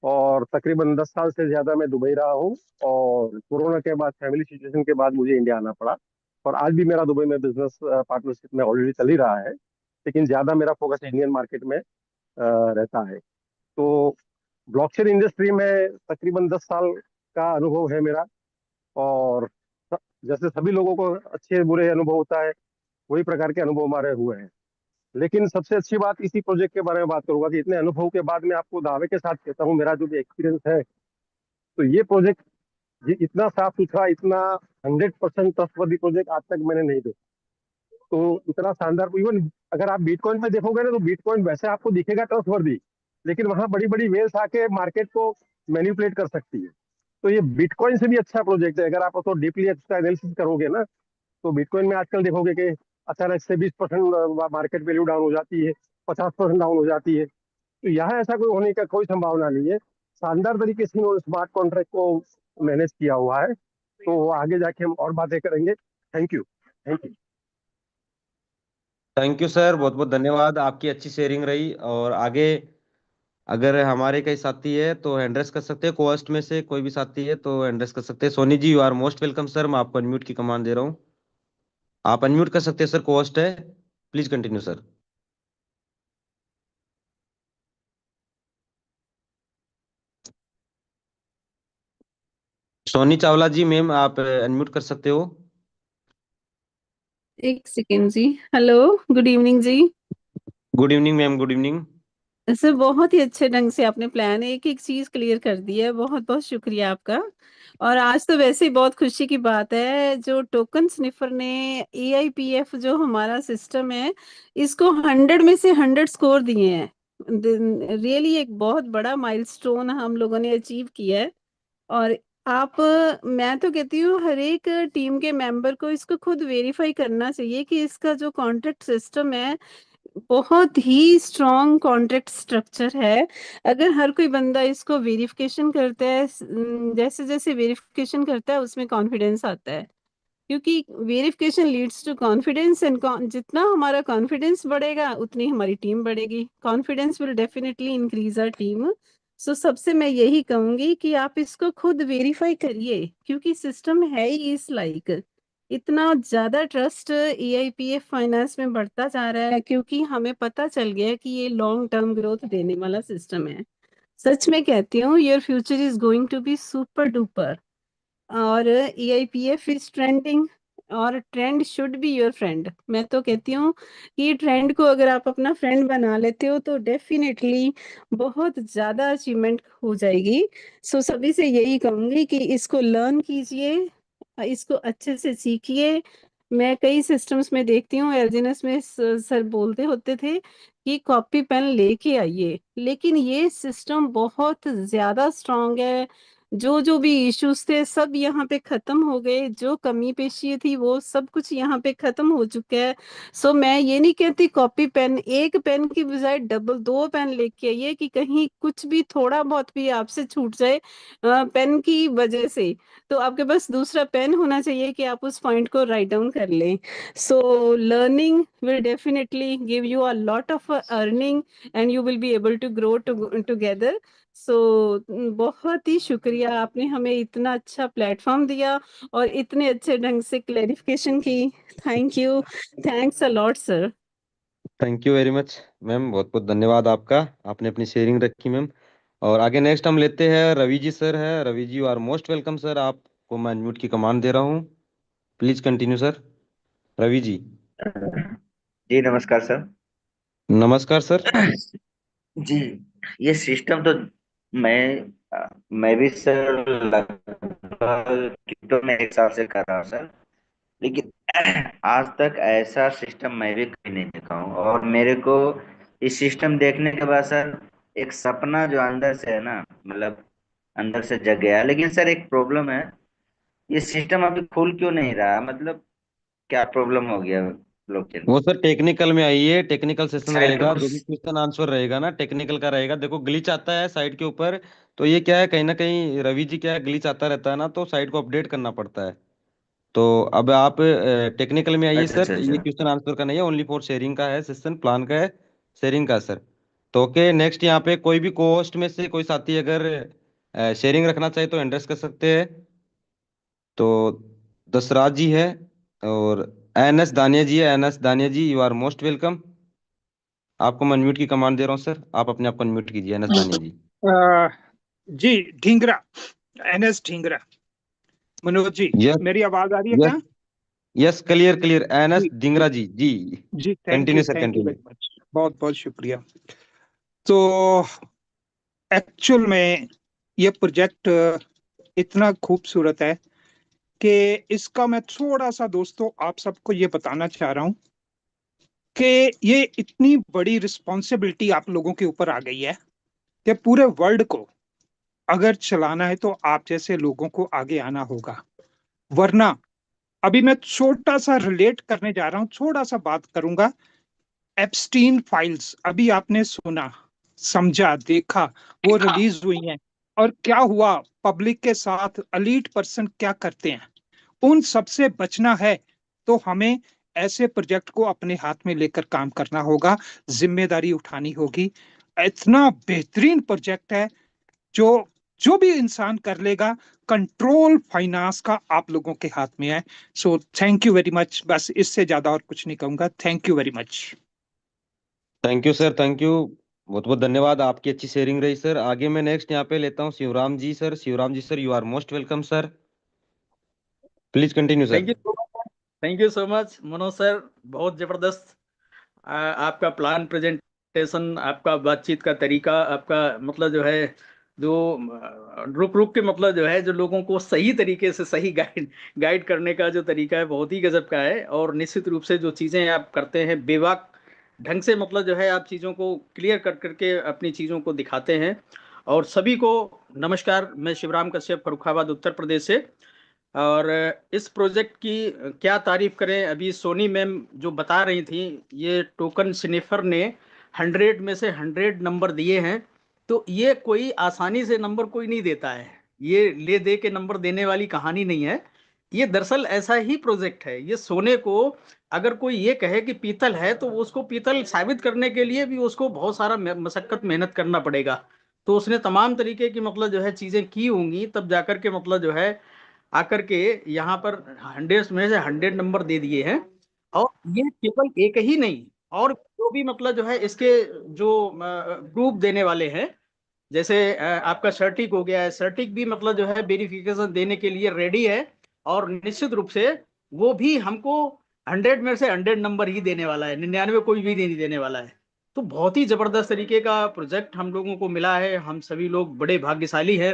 और तकरीबन 10 साल से ज्यादा मैं दुबई रहा हूँ। और कोरोना के बाद, फैमिली सिचुएशन के बाद मुझे इंडिया आना पड़ा। और आज भी मेरा दुबई में बिजनेस पार्टनरशिप में ऑलरेडी चल ही रहा है, लेकिन ज्यादा मेरा फोकस इंडियन मार्केट में रहता है। तो ब्लॉकचेन इंडस्ट्री में तकरीबन 10 साल का अनुभव है मेरा। और जैसे सभी लोगों को अच्छे बुरे अनुभव होता है, वही प्रकार के अनुभव हमारे हुए हैं। लेकिन सबसे अच्छी बात इसी प्रोजेक्ट के बारे में बात करूंगा कि इतने अनुभव के बाद मैं आपको दावे के साथ कहता हूँ, मेरा जो भी एक्सपीरियंस है, तो ये प्रोजेक्ट, ये इतना साफ सुथरा, इतना 100% ट्रस्टवर्दी प्रोजेक्ट आज तक मैंने नहीं देखा। तो इतना शानदार, इवन अगर आप बिटकॉइन में देखोगे ना, तो बिटकॉइन वैसे आपको दिखेगा ट्रस्टवर्दी, लेकिन वहां बड़ी बड़ी वेल्स आके मार्केट को मैनिपुलेट कर सकती है। तो ये बिटकॉइन से भी अच्छा प्रोजेक्ट है। अगर आप उसको डीपली उसका एनालिसिस करोगे ना, तो बिटकॉइन में आजकल देखोगे कि अचानक से 20% मार्केट वैल्यू डाउन हो जाती है, 50% डाउन हो जाती है। तो यहाँ ऐसा कोई होने का कोई संभावना नहीं है। शानदार तरीके से इन्होंने स्मार्ट कॉन्ट्रैक्ट को मैनेज किया हुआ है। तो आगे जाके हम और बातें करेंगे। Thank you, thank you. Thank you sir, बहुत बहुत धन्यवाद, आपकी अच्छी शेयरिंग रही। और आगे अगर हमारे कई साथी है तो एंड्रेस कर सकते हैं, कोस्ट में से कोई भी साथी है तो एंड्रेस कर सकते हैं। Soni ji, you are most welcome sir, मैं आपको अनम्यूट की कमांड दे रहा हूँ। आप अनम्यूट कर सकते हैं सर, कोस्ट है। Please continue sir. Soni Chawla ji, ma'am आप अनम्यूट कर सकते हो। एक सेकेंड जी। हेलो, गुड इवनिंग जी। Good evening ma'am, good evening. Sir बहुत ही अच्छे ढंग से आपने प्लान एक एक चीज क्लियर कर दी है, बहुत बहुत शुक्रिया आपका। और आज तो वैसे ही बहुत खुशी की बात है, जो टोकन स्निफर ने एआईपीएफ जो हमारा सिस्टम है, इसको 100 में से 100 स्कोर दिए हैं। रियली एक बहुत बड़ा माइलस्टोन हम लोगों ने अचीव किया है। और आप, मैं तो कहती हूँ हर एक टीम के मेंबर को इसको खुद वेरीफाई करना चाहिए कि इसका जो कॉन्ट्रैक्ट सिस्टम है बहुत ही स्ट्रॉन्ग कॉन्ट्रैक्ट स्ट्रक्चर है। अगर हर कोई बंदा इसको वेरिफिकेशन करता है, जैसे जैसे वेरिफिकेशन करता है उसमें कॉन्फिडेंस आता है। क्योंकि verification leads to confidence, and जितना हमारा कॉन्फिडेंस बढ़ेगा उतनी हमारी टीम बढ़ेगी। Confidence will definitely increase our team. So सबसे मैं यही कहूंगी कि आप इसको खुद वेरीफाई करिए, क्योंकि सिस्टम है ही इस लाइक। इतना ज्यादा ट्रस्ट एआईपीएफ फाइनेंस में बढ़ता जा रहा है, क्योंकि हमें पता चल गया कि ये लॉन्ग टर्म ग्रोथ देने वाला सिस्टम है। सच में कहती हूँ, your future is going to be super duper. और EIPF इज ट्रेंडिंग, और trend should be your friend. मैं तो कहती हूँ कि ट्रेंड को अगर आप अपना फ्रेंड बना लेते हो तो डेफिनेटली बहुत ज़्यादा अचीवमेंट हो जाएगी। सो सभी से यही कहूँगी कि इसको लर्न कीजिए, इसको अच्छे से सीखिए। मैं कई सिस्टम्स में देखती हूँ, एलजीएनएस में सर बोलते होते थे कि कॉपी पेन लेके आइए, लेकिन ये सिस्टम बहुत ज़्यादा स्ट्रांग है। जो जो भी इश्यूज थे सब यहाँ पे खत्म हो गए, जो कमी पेशी थी वो सब कुछ यहाँ पे खत्म हो चुका है। सो मैं ये नहीं कहती कॉपी पेन, एक पेन की बजाय डबल 2 पेन लेके आइए, कि कहीं कुछ भी थोड़ा बहुत भी आपसे छूट जाए पेन की वजह से, तो आपके पास दूसरा पेन होना चाहिए कि आप उस पॉइंट को राइट डाउन कर लें। So learning will definitely give you a lot of earning, and you will be able to grow together. So बहुत ही शुक्रिया, आपने हमें इतना अच्छा प्लेटफॉर्म दिया और इतने अच्छे ढंग से क्लेरिफिकेशन की। Thank you, thanks a lot sir. Thank you very much ma'am, बहुत बहुत धन्यवाद आपका, आपने अपनी शेयरिंग रखी मैम। और आगे नेक्स्ट हम लेते हैं रवि जी सर है। Ravi ji, you are most welcome sir, आपको मैं अनम्यूट की कमांड दे रहा हूँ। Please continue sir. Ravi ji. जी नमस्कार सर। नमस्कार सर। जी, ये सिस्टम तो मैं भी सर लगभग क्रिप्टो में 1 साल से कर रहा हूँ सर। लेकिन आज तक ऐसा सिस्टम मैं भी कहीं नहीं देखा हूँ। और मेरे को इस सिस्टम देखने के बाद सर एक सपना जो अंदर से है ना, मतलब अंदर से जग गया। लेकिन सर एक प्रॉब्लम है, ये सिस्टम अभी खुल क्यों नहीं रहा? मतलब क्या प्रॉब्लम हो गया ब्लॉकचेन वो में? सर टेक्निकल में आइए, टेक्निकल सेशन साइड पे रहेगा, जो भी कुछ। क्वेश्चन आंसर रहेगा ना टेक्निकल का रहेगा। देखो ग्लिच आता है साइट के ऊपर, तो ये क्या है, कहीं ना कहीं रवि जी क्या है, ग्लिच आता रहता है ना, तो साइट को अपडेट करना पड़ता है। तो अब आप टेक्निकल में आइए अच्छा सर, अच्छा ये अच्छा। क्वेश्चन आंसर का नहीं है, ओनली फॉर शेयरिंग का है, सेशन प्लान का है, शेयरिंग का है सर। तो ओके, नेक्स्ट यहाँ पे कोई भी को होस्ट में से कोई साथी अगर शेयरिंग रखना चाहे तो एंडर्स कर सकते हैं। तो दसराज जी है, और एन एस दानिया जी है। N S Dania ji, you are most welcome, आपको मैं अनम्यूट की कमांड दे रहा हूँ सर, आप अपने आप को अनम्यूट कीजिए, एन एस दानिया जी। अ, जी, ढींगरा, एनएस ढींगरा। मनोज जी, यस मेरी आवाज आ रही है यस क्या? Yes, clear clear, NS ji ji Dhingra ji ji. जी, continue sir, thank you continue. Very much, बहुत बहुत शुक्रिया। तो एक्चुअल में ये प्रोजेक्ट इतना खूबसूरत है कि इसका मैं थोड़ा सा दोस्तों आप सबको ये बताना चाह रहा हूँ कि ये इतनी बड़ी रिस्पॉन्सिबिलिटी आप लोगों के ऊपर आ गई है कि पूरे वर्ल्ड को अगर चलाना है तो आप जैसे लोगों को आगे आना होगा, वरना अभी मैं छोटा सा रिलेट करने जा रहा हूँ, थोड़ा सा बात करूंगा। एप्स्टीन फाइल्स अभी आपने सुना, समझा, देखा, वो रिलीज हुई हैं, और क्या हुआ पब्लिक के साथ, एलीट पर्सन क्या करते हैं, उन सबसे बचना है तो हमें ऐसे प्रोजेक्ट को अपने हाथ में लेकर काम करना होगा, जिम्मेदारी उठानी होगी। इतना बेहतरीन प्रोजेक्ट है, जो जो भी इंसान कर लेगा, कंट्रोल फाइनेंस का आप लोगों के हाथ में है। So thank you very much, बस इससे ज्यादा और कुछ नहीं कहूंगा। Thank you very much. Thank you sir, thank you. बहुत बहुत धन्यवाद, आपकी अच्छी शेयरिंग रही सर। आगे मैं नेक्स्ट यहाँ पे लेता हूँ Shivram ji sir. Shivram ji sir, you are most welcome sir. Please continue sir. Thank you so much. Thank you so much Manoj sir, बहुत जबरदस्त। आपका प्लान प्रेजेंटेशन, आपका बातचीत का तरीका, आपका मतलब जो है, जो रुक रुक के मतलब जो है, जो लोगों को सही तरीके से सही गाइड गाइड करने का जो तरीका है, बहुत ही गजब का है। और निश्चित रूप से जो चीज़ें आप करते हैं, बेबाक ढंग से मतलब जो है, आप चीज़ों को क्लियर कर करके अपनी चीज़ों को दिखाते हैं। और सभी को नमस्कार, मैं शिवराम कश्यप, फर्रुखाबाद, उत्तर प्रदेश से। और इस प्रोजेक्ट की क्या तारीफ करें, अभी सोनी मैम जो बता रही थी, ये टोकन स्निफर ने 100 में से 100 नंबर दिए हैं। तो ये कोई आसानी से नंबर कोई नहीं देता है, ये ले दे के नंबर देने वाली कहानी नहीं है। ये दरअसल ऐसा ही प्रोजेक्ट है। ये सोने को, अगर कोई ये कहे कि पीतल है, तो उसको पीतल साबित करने के लिए भी उसको बहुत सारा मशक्कत मेहनत करना पड़ेगा। तो उसने तमाम तरीके की मतलब जो है चीजें की होंगी, तब जाकर के मतलब जो है आकर के यहाँ पर 100 में से 100 नंबर दे दिए हैं। और ये केवल एक ही नहीं, और जो भी मतलब जो है इसके जो प्रूफ देने वाले हैं, जैसे आपका सर्टिक हो गया है, सर्टिक भी मतलब जो है वेरिफिकेशन देने के लिए रेडी है। और निश्चित रूप से वो भी हमको 100 में से 100 नंबर ही देने वाला है, 99 कोई भी नहीं देने वाला है। तो बहुत ही जबरदस्त तरीके का प्रोजेक्ट हम लोगों को मिला है। हम सभी लोग बड़े भाग्यशाली हैं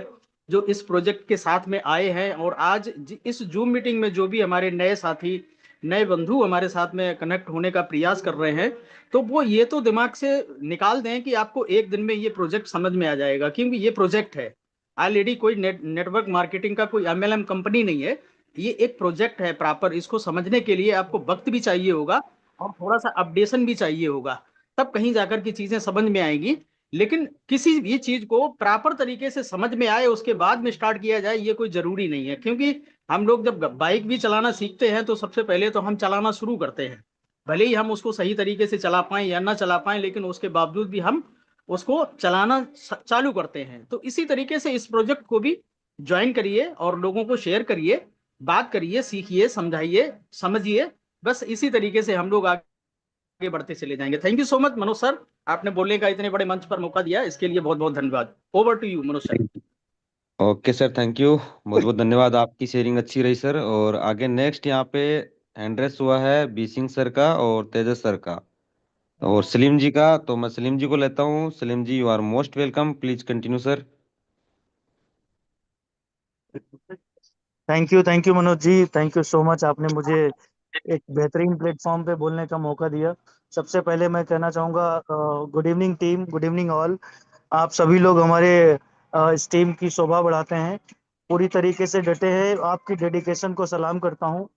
जो इस प्रोजेक्ट के साथ में आए हैं। और आज इस जूम मीटिंग में जो भी हमारे नए साथी, नए बंधु हमारे साथ में कनेक्ट होने का प्रयास कर रहे हैं, तो वो ये तो दिमाग से निकाल दें कि आपको एक दिन में ये प्रोजेक्ट समझ में आ जाएगा, क्योंकि ये प्रोजेक्ट है ऑलरेडी, कोई नेटवर्क मार्केटिंग का कोई एमएलएम कंपनी नहीं है। ये एक प्रोजेक्ट है प्रॉपर। इसको समझने के लिए आपको वक्त भी चाहिए होगा और थोड़ा सा अपडेशन भी चाहिए होगा, तब कहीं जाकर की चीजें समझ में आएंगी। लेकिन किसी भी चीज को प्रॉपर तरीके से समझ में आए उसके बाद में स्टार्ट किया जाए, ये कोई जरूरी नहीं है। क्योंकि हम लोग जब बाइक भी चलाना सीखते हैं, तो सबसे पहले तो हम चलाना शुरू करते हैं, भले ही हम उसको सही तरीके से चला पाएं या ना चला पाएं, लेकिन उसके बावजूद भी हम उसको चलाना चालू करते हैं। तो इसी तरीके से इस प्रोजेक्ट को भी ज्वाइन करिए और लोगों को शेयर करिए, बात करिए, सीखिए, समझाइए, समझिए। बस इसी तरीके से हम लोग आगे बढ़ते चले जाएंगे। Thank you so much Manoj sir, आपने बोलने का इतने बड़े मंच पर मौका दिया, इसके लिए बहुत बहुत धन्यवाद। Over to you Manoj sir. Okay sir, thank you. बहुत बहुत धन्यवाद, आपकी शेयरिंग अच्छी रही सर। और आगे नेक्स्ट यहाँ पे एंड्रेस हुआ है बी सिंह सर का और तेजस सर का और सलीम जी का। तो मैं सलीम जी को लेता हूँ। Salim ji, you are most welcome, please continue sir. Thank you Manoj ji, thank you so much. आपने मुझे एक बेहतरीन प्लेटफॉर्म पे बोलने का मौका दिया। सबसे पहले मैं कहना चाहूँगा, good evening team, good evening all. आप सभी लोग हमारे इस टीम की शोभा बढ़ाते हैं, पूरी तरीके से डटे हैं। आपकी डेडिकेशन को सलाम करता हूँ।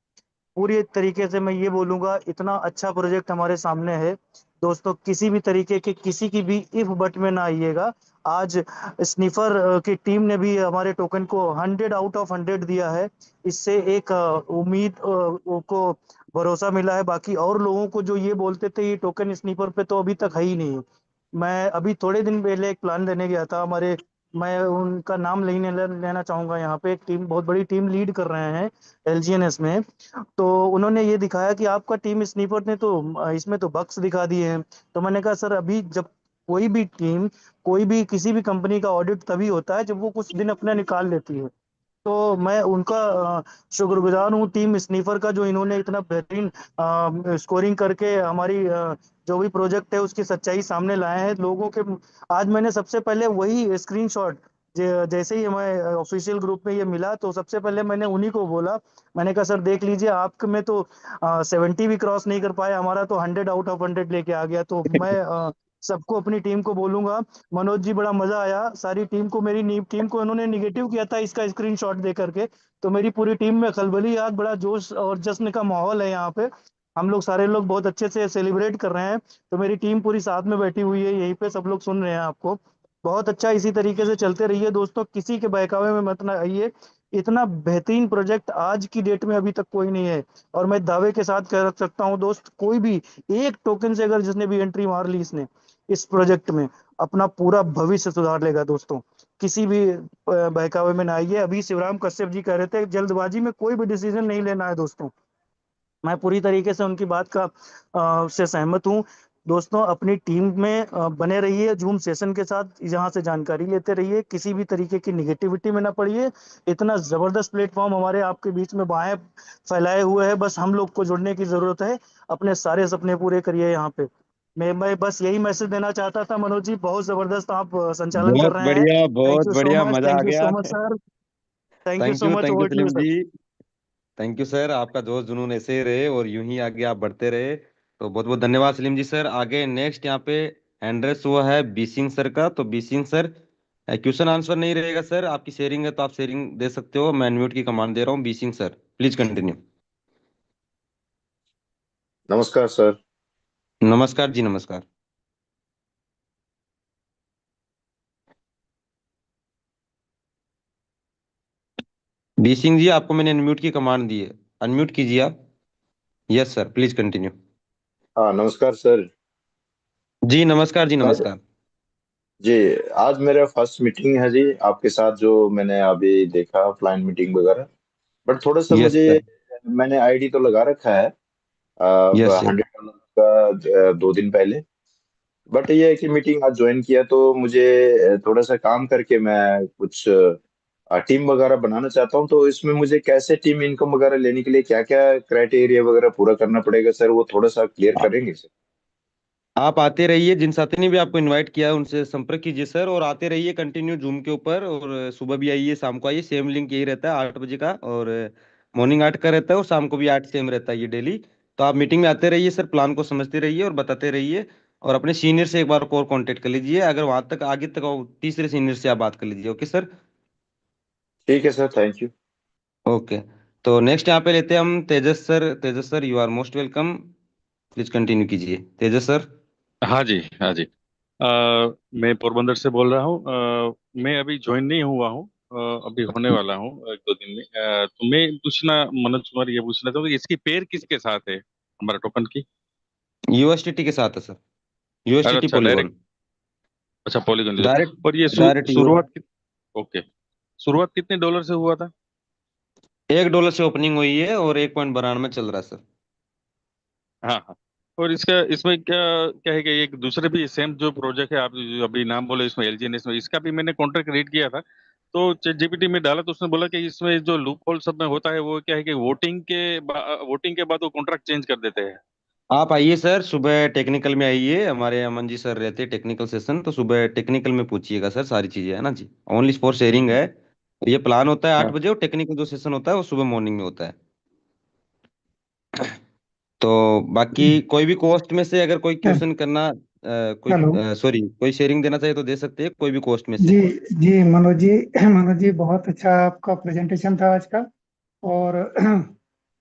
पूरी तरीके से मैं ये बोलूंगा, इतना अच्छा प्रोजेक्ट हमारे सामने है दोस्तों। किसी भी तरीके के किसी की भी इफ बट में ना आइएगा। आज स्निफर की टीम ने भी हमारे टोकन को 100 आउट ऑफ 100 दिया है। इससे एक उम्मीद को भरोसा मिला है। बाकी और लोगों को जो ये बोलते थे ये टोकन स्निफर पे, तो अभी तक है ही नहीं। मैं अभी थोड़े दिन पहले एक प्लान देने गया था हमारे, मैं उनका नाम लेना चाहूंगा यहाँ पे। एक टीम, बहुत बड़ी टीम लीड कर रहे हैं एलजीएनएस में। तो उन्होंने ये दिखाया कि आपका टीम स्नीपर ने तो इसमें तो बग्स दिखा दिए हैं। तो मैंने कहा सर, अभी जब कोई भी टीम, कोई भी किसी भी कंपनी का ऑडिट तभी होता है जब वो कुछ दिन अपना निकाल लेती है। तो मैं उनका शुक्रगुजार हूँ टीम स्नीफर का, जो इन्होंने इतना बेहतरीन स्कोरिंग करके हमारी जो भी प्रोजेक्ट है उसकी सच्चाई सामने लाए हैं लोगों के। आज मैंने सबसे पहले वही स्क्रीनशॉट, जैसे ही हमें ऑफिशियल ग्रुप में ये मिला तो सबसे पहले मैंने उन्हीं को बोला। मैंने कहा सर देख लीजिए, आपके में तो 70 भी क्रॉस नहीं कर पाया, हमारा तो 100 आउट ऑफ 100 लेके आ गया। तो मैं सबको, अपनी टीम को बोलूंगा, मनोज जी बड़ा मजा आया, सारी टीम को, मेरी टीम को इन्होंने निगेटिव किया था इसका स्क्रीनशॉट दे करके, तो मेरी पूरी टीम में खलबली, आज बड़ा जोश और जश्न का माहौल है यहाँ पे। हम लोग सारे लोग बहुत अच्छे से सेलिब्रेट कर रहे हैं। तो मेरी टीम पूरी साथ में बैठी हुई है यहीं पे, सब लोग सुन रहे हैं आपको। बहुत अच्छा, इसी तरीके से चलते रहिए दोस्तों, किसी के बहकावे में मत ना आइए। इतना बेहतरीन प्रोजेक्ट आज की डेट में अभी तक कोई नहीं है। और मैं दावे के साथ कह सकता हूँ दोस्त, कोई भी एक टोकन से अगर जिसने भी एंट्री मार ली इसने इस प्रोजेक्ट में, अपना पूरा भविष्य सुधार लेगा दोस्तों। किसी भी बहकावे में ना आइए। अभी शिवराम कश्यप जी कह रहे थे जल्दबाजी में कोई भी डिसीजन नहीं लेना है दोस्तों, मैं पूरी तरीके से उनकी बात का से सहमत हूँ। दोस्तों अपनी टीम में बने रहिए, जूम सेशन के साथ यहाँ से जानकारी लेते रहिए, किसी भी तरीके की निगेटिविटी में ना पड़िए। इतना जबरदस्त प्लेटफॉर्म हमारे आपके बीच में बाहें फैलाए हुए है, बस हम लोग को जुड़ने की जरूरत है। अपने सारे सपने पूरे करिए यहाँ पे। मैं बस यही मैसेज देना चाहता था। मनोज जी बहुत जबरदस्त आप संचालन कर रहे हैं। थैंक बहुत यू सो बढ़िया, मच, मजा आ थैंक यू गया। So much sir, thank you so much, thank you over to you Salim sir. जी। थैंक यू सर, आपका जोश जुनून ऐसे ही रहे और यूं ही आगे आप बढ़ते रहे। तो बहुत बहुत धन्यवाद सलीम जी। सर आगे नेक्स्ट यहाँ पे हैंड रेस हुआ है बी सिंह सर का। तो B Singh sir, question answer नहीं रहेगा सर, आपकी शेयरिंग है तो आप शेयरिंग दे सकते हो। मैं अनम्यूट की कमांड दे रहा हूँ। B Singh sir please continue. नमस्कार सर। नमस्कार जी, नमस्कार। बी सिंह जी, आपको मैंने अनम्यूट की कमांड दी है, अनम्यूट कीजिए आप। Yes sir, please continue. हाँ नमस्कार सर। जी नमस्कार जी, आज नमस्कार। जी, आज मेरा फर्स्ट मीटिंग है जी आपके साथ, जो मैंने अभी देखा ऑफलाइन मीटिंग वगैरह। बट थोड़ा सा यस मुझे, सर। मैंने आईडी तो लगा रखा है यस यस। $100 का 2 दिन पहले। बट ये है कि मीटिंग आज ज्वाइन किया तो मुझे थोड़ा सा काम करके मैं कुछ टीम वगैरह बनाना चाहता हूँ। तो इसमें मुझे कैसे टीम इनकम वगैरह लेने के लिए क्या क्या क्राइटेरिया वगैरह पूरा करना पड़ेगा सर, वो थोड़ा सा क्लियर करेंगे सर? आप आते रहिए, जिन साथी ने भी आपको इनवाइट किया है उनसे संपर्क कीजिए सर, और आते रहिए कंटिन्यू जूम के ऊपर। और सुबह भी आइए, शाम को आइए, सेम लिंक यही रहता है 8 बजे का। और मॉर्निंग 8 का रहता है और शाम को भी 8 सेम रहता है ये डेली। तो आप मीटिंग में आते रहिए सर, प्लान को समझते रहिए और बताते रहिए। और अपने सीनियर से एक बार और कांटेक्ट कर लीजिए, अगर वहां तक आगे तक आओ, तीसरे सीनियर से आप बात कर लीजिए। Okay sir. ठीक है सर, थैंक यू। ओके। तो नेक्स्ट यहाँ पे लेते हैं हम Tejas sir. Tejas sir, you are most welcome, please continue कीजिए तेजस सर। हाँ जी, हाँ जी। मैं पोरबंदर से बोल रहा हूँ। मैं अभी ज्वाइन नहीं हुआ हूँ, अभी होने वाला हूँ 1-2 दिन में। तो मैं पूछना, मनोज कुमार, ये पूछना चाहूँ कि इसकी पेयर किसके साथ है, हमारा टोकन की? यूएसटीटी के साथ है सर, अरे यूएसटीटी अच्छा, डायरेक्ट। पॉलीगॉन। अच्छा, पॉलीगन। डायरेक्ट, और ये डायरेक्ट शुरुआत ओके, शुरुआत कितने डॉलर से हुआ था? $1 से ओपनिंग हुई है और 1.92 में चल रहा है सर। हाँ हाँ। और इसका, इसमें क्या क्या है कि एक दूसरे भी सेम जो प्रोजेक्ट है, आप जो अभी नाम बोले, इसमें एलजीएनएस में, इसका भी मैंने कॉन्ट्रैक्ट रीड किया था। तो चैट जीपीटी में डाला तो उसने बोला कि इसमें जो लूप होल सब में होता है वो क्या है कि वोटिंग के बाद वो कॉन्ट्रैक्ट चेंज कर देते हैं। आप आइए सर, सुबह टेक्निकल में आइए, हमारे अमन जी सर रहते हैं टेक्निकल सेशन, तो सुबह टेक्निकल में पूछिएगा सर, सारी चीजें है ना जी। ओनली फॉर शेयरिंग है। ये प्लान होता है 8 बजे, और टेक्निकल जो सेशन होता है वो सुबह मॉर्निंग में होता है। तो बाकी कोई भी कॉस्ट में से अगर कोई क्वेश्चन करना, हेलो कोई सॉरी, कोई शेयरिंग देना चाहिए तो दे सकते हैं, कोई भी कॉस्ट में जी। से। जी मनोज जी, मनोज जी बहुत अच्छा आपका प्रेजेंटेशन था आज का। और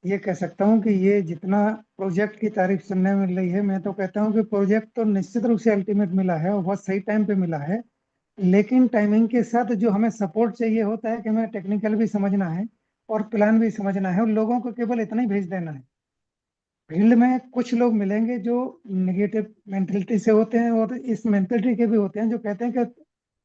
ये कह सकता हूँ कि ये जितना प्रोजेक्ट की तारीफ सुनने में मिल रही है, मैं तो कहता हूँ कि प्रोजेक्ट तो निश्चित रूप से अल्टीमेट मिला है और बहुत सही टाइम पे मिला है। लेकिन टाइमिंग के साथ जो हमें सपोर्ट चाहिए होता है कि हमें टेक्निकल भी समझना है और प्लान भी समझना है, और लोगों को केवल इतना ही भेज देना है। फील्ड में कुछ लोग मिलेंगे जो निगेटिव मेंटेलिटी से होते हैं, और इस मेंटेलिटी के भी होते हैं जो कहते हैं कि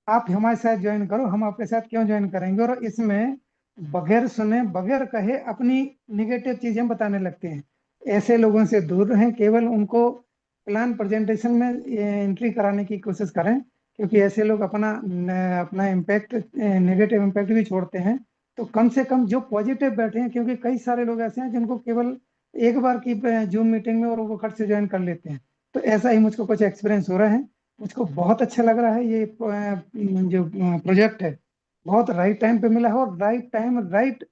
आप हमारे साथ ज्वाइन करो, हम आपके साथ क्यों ज्वाइन करेंगे, और इसमें बगैर सुने बगैर कहे अपनी निगेटिव चीजें बताने लगते हैं। ऐसे लोगों से दूर रहें, केवल उनको प्लान प्रेजेंटेशन में एंट्री कराने की कोशिश करें, क्योंकि ऐसे लोग अपना इम्पैक्ट, नेगेटिव इम्पैक्ट भी छोड़ते हैं। तो कम से कम जो पॉजिटिव बैठे हैं, क्योंकि कई सारे लोग ऐसे हैं जिनको केवल एक बार की जूम मीटिंग में और वो खट से ज्वाइन कर लेते हैं। तो ऐसा ही मुझको कुछ एक्सपीरियंस हो रहा है। मुझको बहुत अच्छा लग रहा है ये जो प्रोजेक्ट है, बहुत राइट टाइम पे मिला है, और राइट टाइम राइट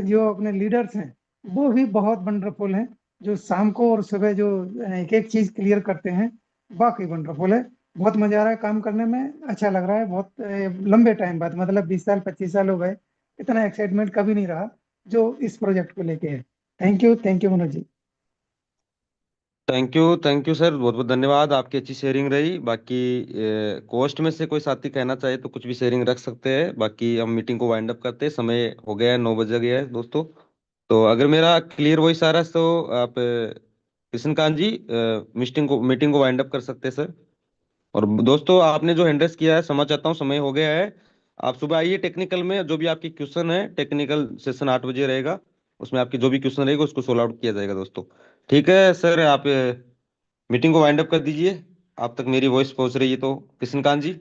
जो अपने लीडर्स हैं वो भी बहुत वंडरफुल हैं, जो शाम को और सुबह जो एक एक चीज क्लियर करते हैं, वाकई वंडरफुल है। बहुत मजा आ रहा है काम करने में, अच्छा लग रहा है। बहुत लंबे टाइम बाद, मतलब 20 साल 25 साल हो गए, इतना एक्साइटमेंट कभी नहीं रहा जो इस प्रोजेक्ट को लेके है। Thank you Manoj ji. Thank you sir, बहुत बहुत धन्यवाद, आपकी अच्छी शेयरिंग रही। बाकी कॉस्ट में से कोई साथी कहना चाहे तो कुछ भी शेयरिंग रख सकते हैं। बाकी हम मीटिंग को वाइंड अप करते हैं, समय हो गया है, 9 बज गया है दोस्तों। तो अगर मेरा क्लियर वॉइस आ रहा है तो आप कृष्णकांत जी मीटिंग को वाइंड अप कर सकते हैं सर। और दोस्तों, आपने जो हैंड रेस किया है, समझ चाहता हूँ समय हो गया है। आप सुबह आइए टेक्निकल में, जो भी आपकी क्वेश्चन है, टेक्निकल सेशन 8 बजे रहेगा, उसमें आपकी जो भी क्वेश्चन रहेगा उसको सोल्व आउट किया जाएगा दोस्तों। ठीक है सर, आप मीटिंग को वाइंड अप कर दीजिए। आप तक मेरी वॉइस पहुंच रही है तो कृष्णकांत जी।